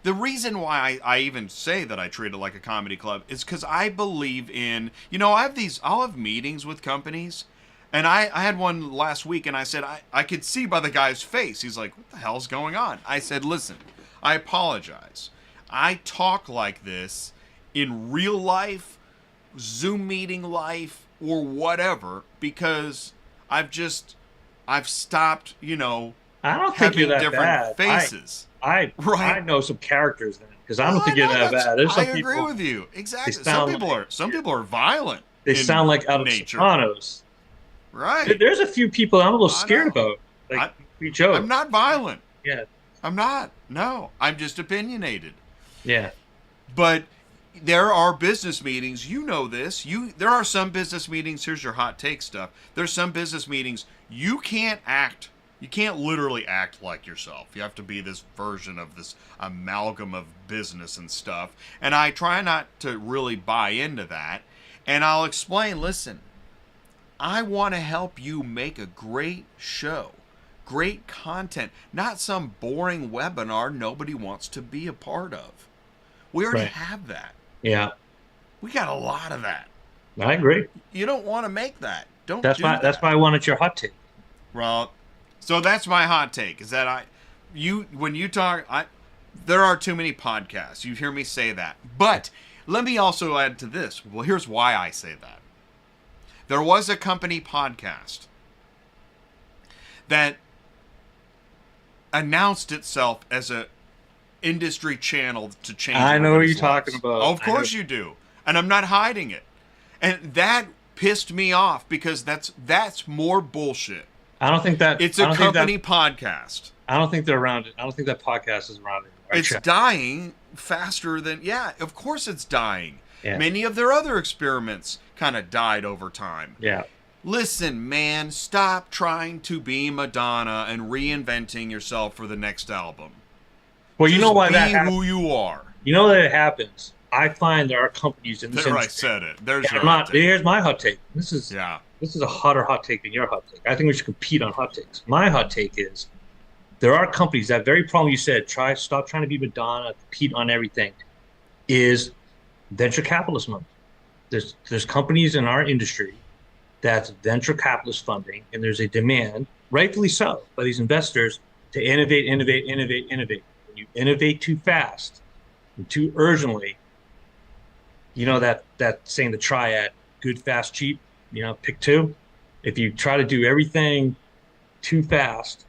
the reason why I even say that I treat it like a comedy club is because I believe in, I'll have meetings with companies, and I had one last week, and I said, I could see by the guy's face, he's like, what the hell's going on? I said, listen, I apologize. I talk like this in real life, Zoom meeting life, or whatever, because I've stopped, I don't think you're that different bad. faces. I know some characters then, because I don't think you're that bad. There's some I agree with you. Exactly. Some people are violent. They sound like out of nature. Sopranos. Right. There's a few people I'm a little scared about. Like, we joke. I'm not violent. Yeah. I'm not. No. I'm just opinionated. Yeah. But there are business meetings, you know this. There are some business meetings, here's your hot take stuff. There's some business meetings you can't literally act like yourself. You have to be this version of this amalgam of business and stuff. And I try not to really buy into that. And I'll explain, listen, I want to help you make a great show, great content, not some boring webinar nobody wants to be a part of. We already have that. Yeah. We got a lot of that. I agree. You don't want to make that. That's why I wanted your hot take. Well, so that's my hot take, is that when you talk, there are too many podcasts. You hear me say that. But let me also add to this. Well, here's why I say that. There was a company podcast that announced itself as a industry channel to change. I know what you're lives. talking about. Oh, of course you do. And I'm not hiding it. And that pissed me off because that's more bullshit. I don't think that it's a company podcast. I don't think they're around it. I don't think that podcast is around it. It's dying faster than of course it's dying. Yeah. Many of their other experiments kind of died over time. Yeah. Listen, man, stop trying to be Madonna and reinventing yourself for the next album. Well, you know why that happens. Be who you are. You know that it happens. I find there are companies in this There, industry. I said it. There's your hot take. Here's my hot take. This is a hotter hot take than your hot take. I think we should compete on hot takes. My hot take is there are companies, that very problem you said, stop trying to be Madonna, compete on everything, is venture capitalist money. There's companies in our industry that's venture capitalist funding, and there's a demand, rightfully so, by these investors to innovate. When you innovate too fast and too urgently, you know that saying, the triad, good, fast, cheap, pick two. If you try to do everything too fast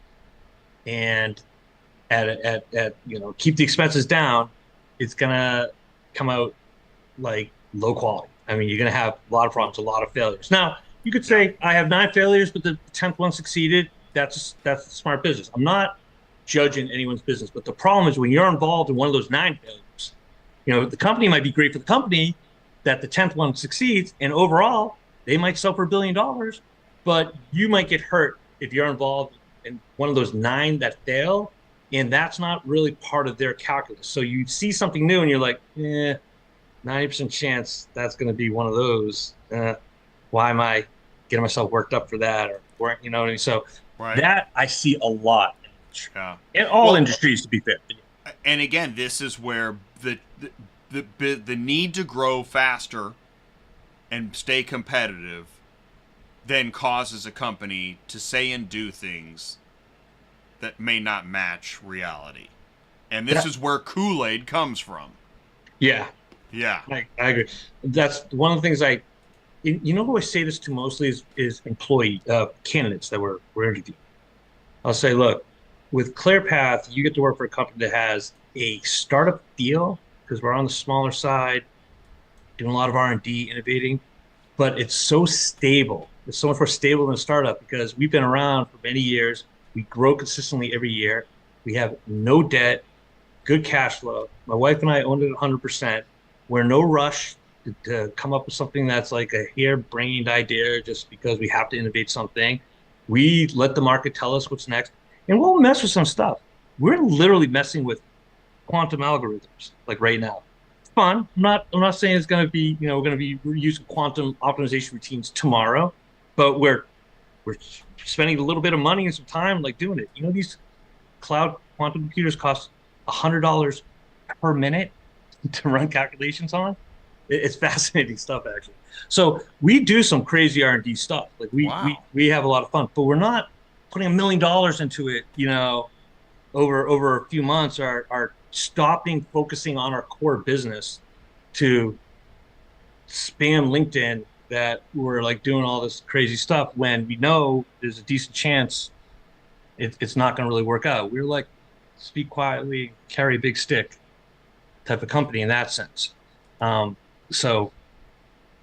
and keep the expenses down, it's gonna come out like low quality. I mean, you're gonna have a lot of problems, a lot of failures. Now, you could say I have 9 failures, but the 10th one succeeded. That's smart business. I'm not judging anyone's business, but the problem is when you're involved in one of those 9 failures, the company might be great for the company that the 10th one succeeds, and overall they might sell for $1 billion, but you might get hurt if you're involved in one of those 9 that fail, and that's not really part of their calculus. So you see something new and you're like, 90% chance that's going to be one of those. Why am I getting myself worked up for that? Or you know what I mean? So that I see a lot in all industries, to be fair. And again, this is where the need to grow faster and stay competitive then causes a company to say and do things that may not match reality. And this is where Kool-Aid comes from. Yeah. Yeah. I agree. That's one of the things who I say this to mostly is employee candidates that we're interviewing. I'll say, look, with ClearPath, you get to work for a company that has a startup feel, because we're on the smaller side, doing a lot of R&D, innovating, but it's so stable. It's so much more stable than a startup because we've been around for many years. We grow consistently every year. We have no debt, good cash flow. My wife and I own it 100%. We're in no rush to come up with something that's like a hair-brained idea just because we have to innovate something. We let the market tell us what's next, and we'll mess with some stuff. We're literally messing with quantum algorithms like right now. It's fun. I'm not saying it's going to be, we're going to be using quantum optimization routines tomorrow, but we're spending a little bit of money and some time like doing it. These cloud quantum computers cost $100 per minute to run calculations on. It's fascinating stuff, actually. So we do some crazy R&D stuff. Like we have a lot of fun, but we're not putting $1 million into it, over a few months, are stopping focusing on our core business to spam LinkedIn that we're like doing all this crazy stuff when we know there's a decent chance it's not going to really work out. We're like speak quietly, carry a big stick type of company in that sense. So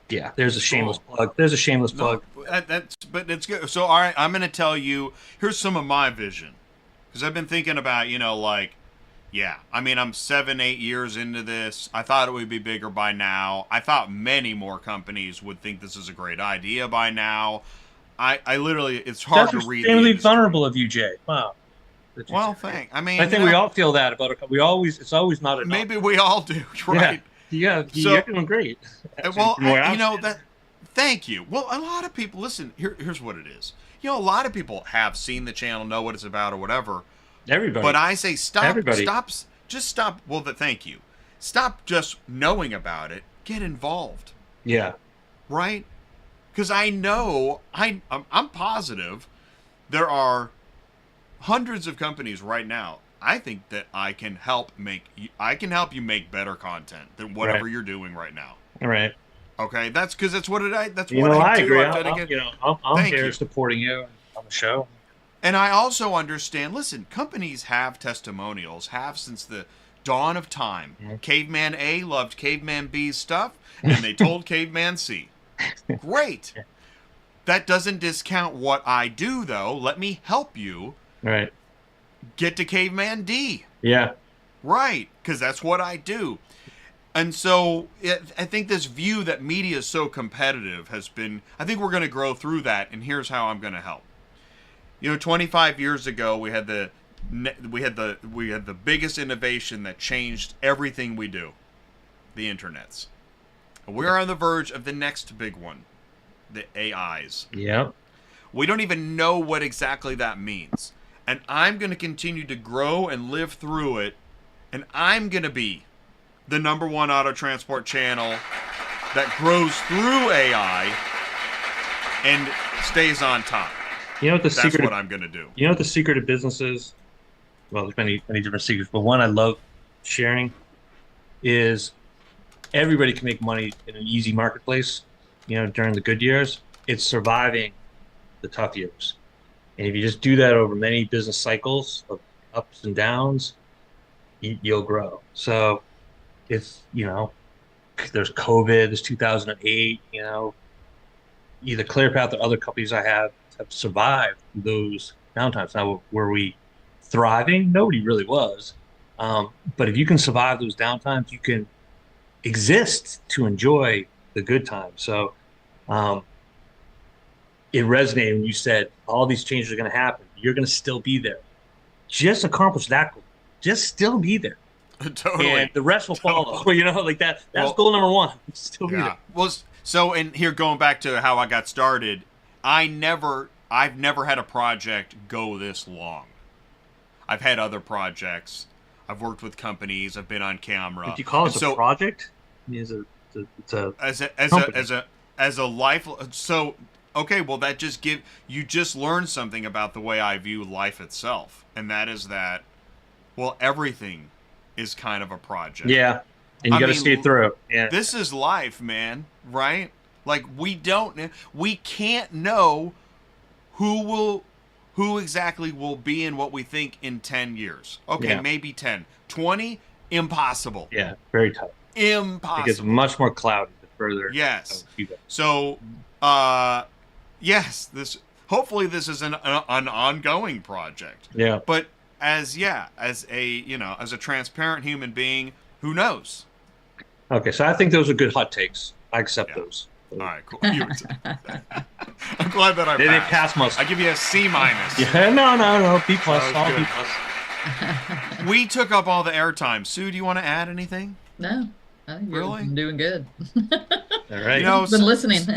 yeah, there's a shameless plug. There's a shameless plug. but it's good. So all right, I'm going to tell you. Here's some of my vision, because I've been thinking about, like, yeah. I mean, I'm 7-8 years into this. I thought it would be bigger by now. I thought many more companies would think this is a great idea by now. I literally, it's hard to read. That's extremely vulnerable of you, Jay. Wow. Well, thanks. I mean, I think we all feel that about it. It's always not enough. Maybe we all do, right? Yeah, you're doing great. Well, thank you. Well, a lot of people, listen, here's what it is. A lot of people have seen the channel, know what it's about or whatever. Everybody. But I say stop. Everybody. Stop. Well, thank you. Stop just knowing about it. Get involved. Yeah. Right? Because I know, I'm positive there are hundreds of companies right now. I think that I can help you make better content than whatever you're doing right now. All right. Okay, that's because that's what I do. I agree. I'm here supporting you on the show. And I also understand. Listen, companies have testimonials, have since the dawn of time. Mm-hmm. Caveman A loved Caveman B's stuff, and they told Caveman C. Great. That doesn't discount what I do, though. Let me help you. Right. Get to Caveman D. Yeah. Right, because that's what I do. And so I think this view that media is so competitive has been, I think we're going to grow through that, and here's how I'm going to help. 25 years ago, we had the biggest innovation that changed everything we do, the internets. We're on the verge of the next big one, the AIs. Yep. We don't even know what exactly that means. And I'm going to continue to grow and live through it, and I'm going to be the #1 auto transport channel that grows through AI and stays on top. That's what I'm going to do. You know what the secret of business is? Well, there's many different secrets, but one I love sharing is everybody can make money in an easy marketplace, during the good years. It's surviving the tough years. And if you just do that over many business cycles of ups and downs, you'll grow. So it's, there's COVID, there's 2008, either ClearPath or other companies I have survived those downtimes. Now, were we thriving? Nobody really was. But if you can survive those downtimes, you can exist to enjoy the good times. So it resonated when you said all these changes are going to happen. You're going to still be there. Just accomplish that goal. Just still be there. Totally. And the rest will follow. That's goal number one. Still be there. Well, so, and here going back to how I got started, I've never had a project go this long. I've had other projects. I've worked with companies. I've been on camera. Did you call it a project? I mean, it's a life. So okay, well that you just learned something about the way I view life itself, and that is that, well, everything is kind of a project. Yeah, and you got to see it through. Yeah, this is life, man. Right? Like we can't know who exactly will be in what we think in 10 years. Okay, maybe 10. 20, impossible. Yeah, very tough. Impossible. It gets much more cloudy the further. Yes. So, yes, hopefully this is an ongoing project. Yeah. But as a transparent human being, who knows? Okay, so I think those are good hot takes. I accept those. All right, cool. I'm glad that They pass most. I give you a C-. Yeah, no, B+. All B+. We took up all the airtime. Sue, do you want to add anything? No, I think you're doing good. All right. I've been listening.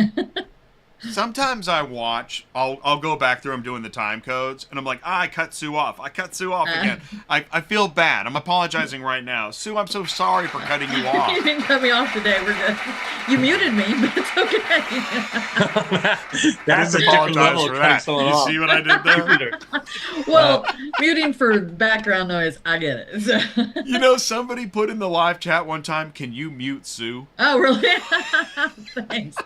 Sometimes I watch. I'll go back through. I'm doing the time codes, and I'm like, I cut Sue off. Again. I feel bad. I'm apologizing right now, Sue. I'm so sorry for cutting you off. You didn't cut me off today. We're good. You muted me, but it's okay. That's a different level of cutting someone off. You see what I did there? Well, muting for background noise, I get it. So. Somebody put in the live chat one time, can you mute Sue? Oh, really? Thanks.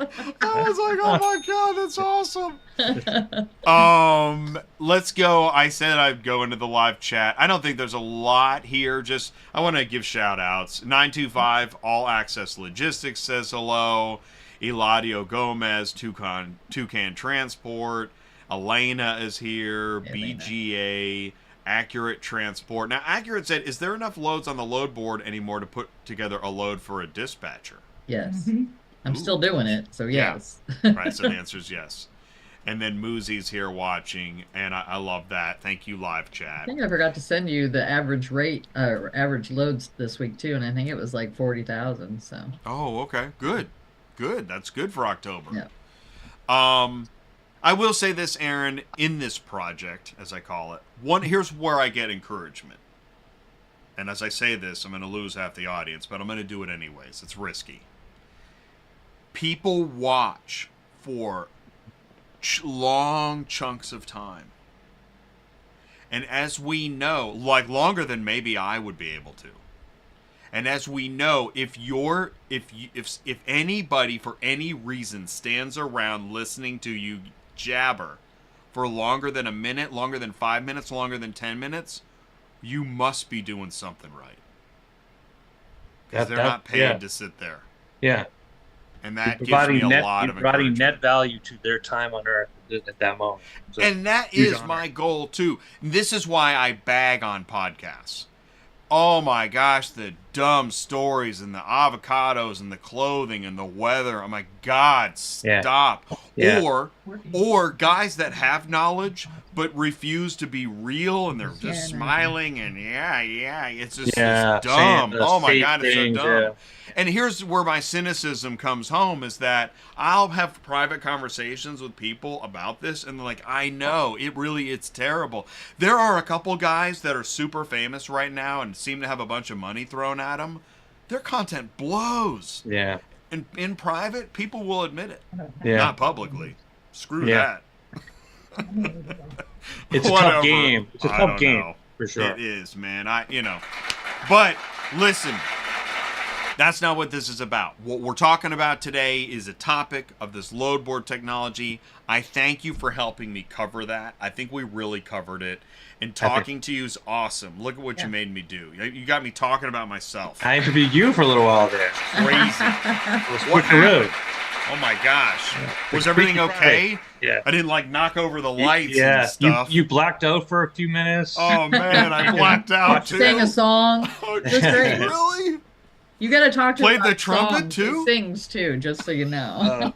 I was like, oh my God, that's awesome. Let's go. I said I'd go into the live chat. I don't think there's a lot here. I want to give shout outs. 925 All Access Logistics says hello. Eladio Gomez, Toucan Transport, Elena is here, Elena. BGA, Accurate Transport. Now, Accurate said, is there enough loads on the load board anymore to put together a load for a dispatcher? Yes. I'm still doing it, so Yeah. yes. Right, so the answer is yes. And then Moosey's here watching, and I love that. Thank you, live I chat. think I forgot to send you the average rate, average loads this week too, and I think it was like 40,000. So. Oh, okay, good. That's good for October. Yeah. I will say this, Aaron, in this project, as I call it, here's where I get encouragement. And as I say this, I'm going to lose half the audience, but I'm going to do it anyways. It's risky. People watch for long chunks of time. And as we know, like longer than maybe I would be able to. And as we know, if anybody for any reason stands around listening to you jabber for longer than a minute, longer than 5 minutes, longer than 10 minutes, you must be doing something right. Because they're not paid to sit there. Yeah. And that gives me a lot of providing encouragement. net value to their time on Earth at that moment. So, and that huge is honor. my goal, too. This is why I bag on podcasts. Oh, my gosh, the dumb stories and the avocados and the clothing and the weather. Oh, my God, stop. Yeah. Or guys that have knowledge but refuse to be real, and they're just smiling and it's just it's dumb. Oh, my God, it's so dumb. Yeah. And here's where my cynicism comes home, is that I'll have private conversations with people about this, and they're like, I know, it's terrible. There are a couple guys that are super famous right now and seem to have a bunch of money thrown at them. Their content blows. Yeah. And in private, people will admit it. Yeah. Not publicly. Screw that. It's a tough game. It's a tough game, for sure. It is, man. But listen, that's not what this is about. What we're talking about today is a topic of this load board technology. I thank you for helping me cover that. I think we really covered it. And talking to you is awesome. Look at what you made me do. You got me talking about myself. I interviewed you for a little while there. Crazy. What happened? Oh my gosh. Was everything okay? Yeah. I didn't knock over the lights and stuff. You blacked out for a few minutes. Oh man, I blacked out too. Sang a song. Oh, It was great. Really? You got to talk to Played him the about trumpet songs. too? He sings too, just so you know.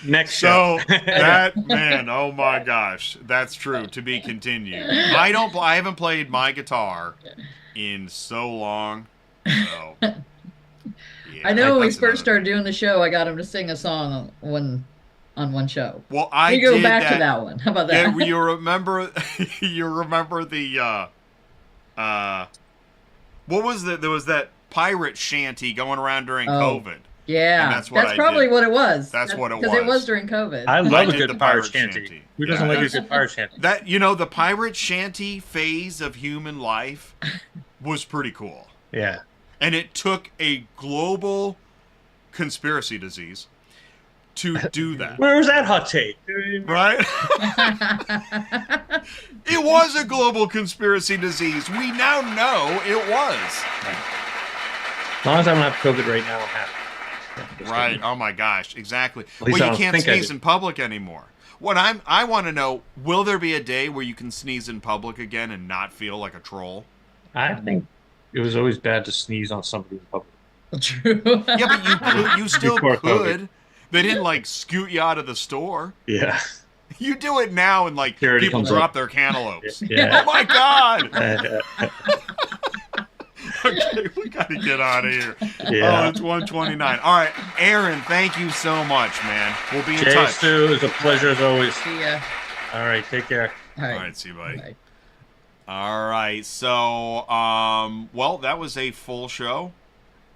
Next show. So that man, oh my gosh, that's true. To be continued. I haven't played my guitar in so long. So I know when we first started doing the show, I got him to sing a song on one show. Well, I you go did back to that one. How about that? Yeah, you remember the what was there was that pirate shanty going around during COVID. Yeah, and that's probably what it was. That's what it was. Because it was during COVID. I love a did good the pirate pirate shanty. Who doesn't like a good pirate shanty? That the pirate shanty phase of human life was pretty cool. Yeah. And it took a global conspiracy disease to do that. Where was that hot take? Right? It was a global conspiracy disease. We now know it was. As long as I don't have COVID right now, I'm happy. Right. Oh my gosh. Exactly. At least Well, I you don't can't think I sneeze do. in public anymore. What I want to know, will there be a day where you can sneeze in public again and not feel like a troll? I think it was always bad to sneeze on somebody in public. True. Yeah, but you still Before could. COVID. They didn't scoot you out of the store. Yeah. You do it now and Security people comes drop up. their cantaloupes. Yeah. Oh my god. Okay, we got to get out of here. Yeah. Oh, it's 1:29. All right, Aaron, thank you so much, man. We'll be in Jay, touch. Stu, it's a pleasure as always. See ya. All right, take care. All right. All right, see you, buddy. Bye. All right, so well, that was a full show.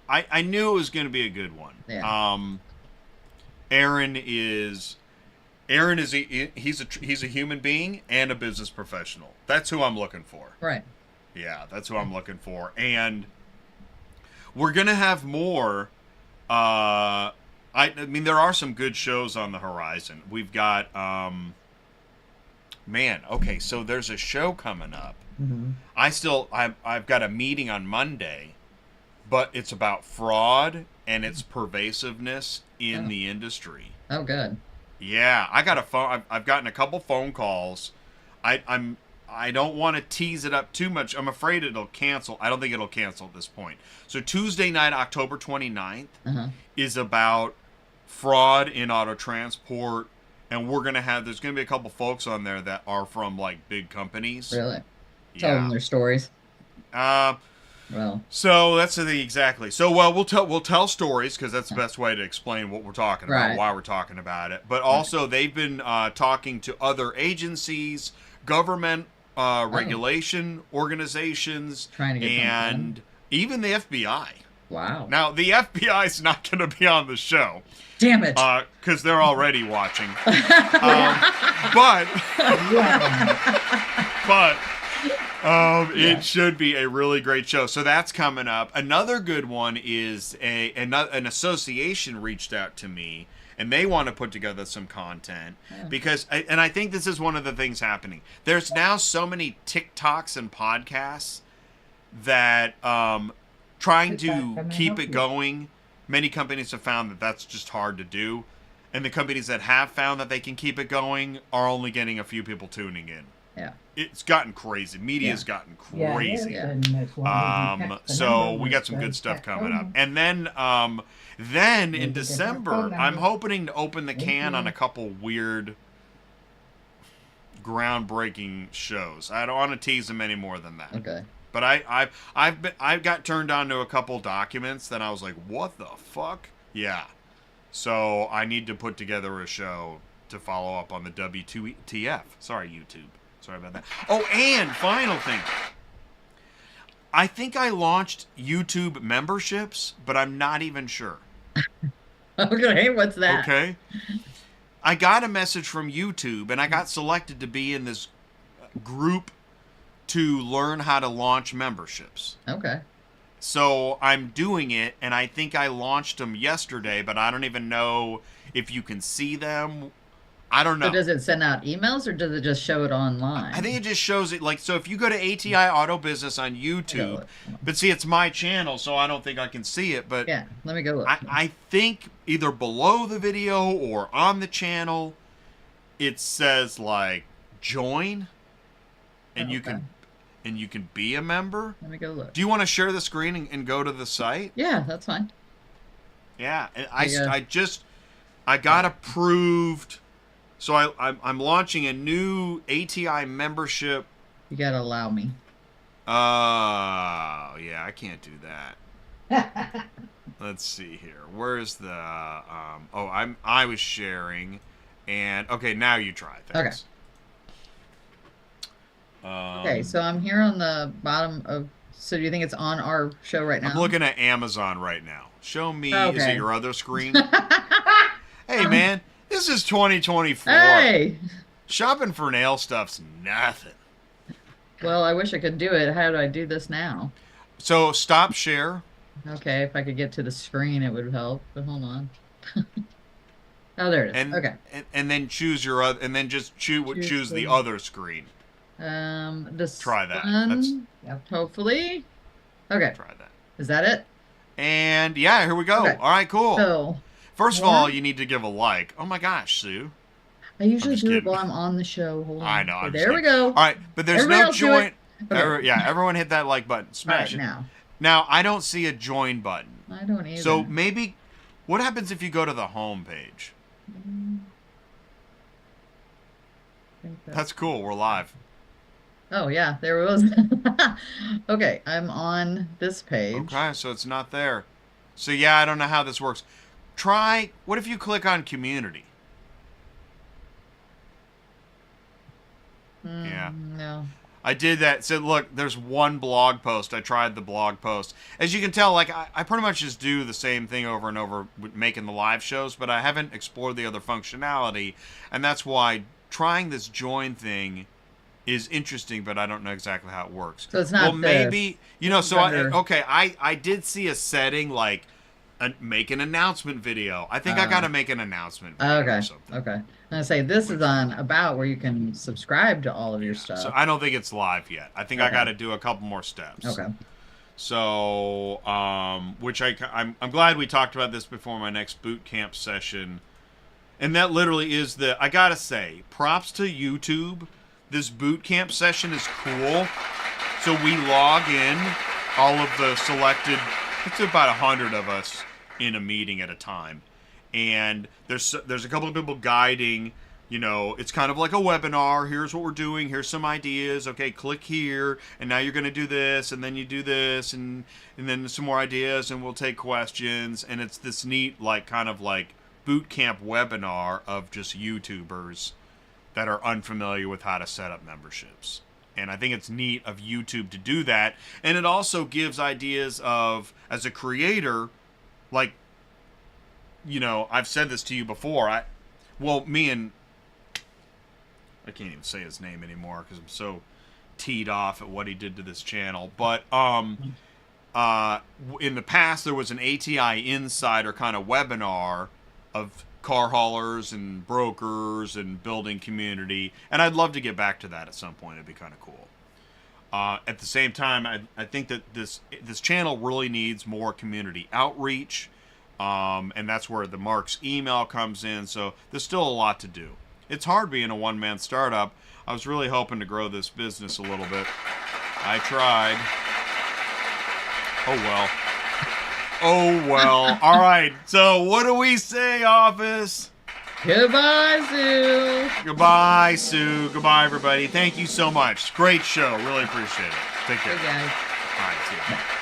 I knew it was going to be a good one. Yeah. Aaron is he's a human being and a business professional. That's who I'm looking for. Right. Yeah, that's who I'm looking for. And we're going to have more. I mean, there are some good shows on the horizon. We've got, okay, so there's a show coming up. Mm-hmm. I've got a meeting on Monday but it's about fraud and its pervasiveness in the industry. Oh, good. Yeah, I got a phone. I've gotten a couple phone calls. I don't want to tease it up too much. I'm afraid it'll cancel. I don't think it'll cancel at this point. So Tuesday night, October 29th, is about fraud in auto transport, and there's gonna be a couple folks on there that are from like big companies. Really? Tell them their stories. Well, so that's the thing exactly. So we'll tell stories because that's the best way to explain what we're talking about, why we're talking about it. But also they've been talking to other agencies, government regulation organizations, trying to get and even the FBI. Wow. Now the FBI is not going to be on the show. Damn it. Because they're already watching. It should be a really great show. So that's coming up. Another good one is an association reached out to me, and they want to put together some content because, and I think this is one of the things happening. There's now so many TikToks and podcasts that trying to keep it going. Many companies have found that that's just hard to do, and the companies that have found that they can keep it going are only getting a few people tuning in. Yeah. It's gotten crazy. Media's gotten crazy. So we got some good stuff coming up. And then in December, I'm hoping to open the can on a couple weird groundbreaking shows. I don't want to tease them any more than that. Okay. But I've got turned on to a couple documents that I was like, what the fuck? Yeah. So I need to put together a show to follow up on the WTF. Sorry, YouTube. Sorry about that. Oh, and final thing. I think I launched YouTube memberships, but I'm not even sure. Okay, what's that? Okay. I got a message from YouTube, and I got selected to be in this group to learn how to launch memberships. Okay. So I'm doing it, and I think I launched them yesterday, but I don't even know if you can see them. I don't know. So does it send out emails, or does it just show it online? I think it just shows it, like, so if you go to ATI Auto Business on YouTube, but see, it's my channel, so I don't think I can see it, but yeah, let me go look. I think either below the video or on the channel, it says, like, join, and you can be a member. Let me go look. Do you want to share the screen and go to the site? Yeah, that's fine. Yeah, and I got approved. So I'm launching a new ATI membership. You gotta allow me. Yeah, I can't do that. Let's see here. Where's the I was sharing, and okay, now you try. Thanks. Okay. Okay, so I'm here on the bottom of. So do you think it's on our show right now? I'm looking at Amazon right now. Show me. Okay. Is it your other screen? Hey, man. This is 2024. Hey! Shopping for nail stuff's nothing. Well, I wish I could do it. How do I do this now? So stop share. Okay, if I could get to the screen, it would help. But hold on. Oh, there it is. Okay. And then choose your other, and then just choose the other screen. Try that. Hopefully. Okay. Try that. Is that it? And yeah, here we go. Okay. All right, cool. So. First of all, you need to give a like. Oh my gosh, Sue. I usually do it while I'm on the show. Hold on. I know. Okay, there we go. All right, but there's no join. Okay. Yeah, everyone hit that like button. Smash it. Now, I don't see a join button. I don't either. So maybe, what happens if you go to the home page? That's cool. We're live. Oh, yeah, there it was. Okay, I'm on this page. Okay, so it's not there. So yeah, I don't know how this works. What if you click on community? Yeah. No. I did that. So look, there's one blog post. I tried the blog post. As you can tell, like I pretty much just do the same thing over and over with making the live shows, but I haven't explored the other functionality, and that's why trying this join thing is interesting, but I don't know exactly how it works. So it's not maybe, so I did see a setting like make an announcement video. I think I got to make an announcement video or something. Okay. I'm going to say this is on About where you can subscribe to all of your stuff. So I don't think it's live yet. I think I got to do a couple more steps. Okay. So, which I'm glad we talked about this before my next boot camp session. And that literally is I gotta say, props to YouTube. This boot camp session is cool. So we log in, all of the selected, it's about 100 of us in a meeting at a time. And there's a couple of people guiding, it's kind of like a webinar. Here's what we're doing. Here's some ideas. Okay, click here. And now you're going to do this. And then you do this. And then some more ideas. And we'll take questions. And it's this neat, kind of boot camp webinar of just YouTubers that are unfamiliar with how to set up memberships. And I think it's neat of YouTube to do that. And it also gives ideas of, as a creator, I've said this to you before. I can't even say his name anymore because I'm so teed off at what he did to this channel. But in the past, there was an ATI Insider kind of webinar of car haulers and brokers and building community, and I'd love to get back to that at some point. It'd be kind of cool. At the same time, I think that this channel really needs more community outreach, and that's where the Mark's email comes in. So there's still a lot to do. It's hard being a one-man startup. I was really hoping to grow this business a little bit. I tried. Oh well. Oh, well. All right. So what do we say, office? Goodbye, Sue. Goodbye, Sue. Goodbye, everybody. Thank you so much. Great show. Really appreciate it. Take care. Hey, guys. All right. See you.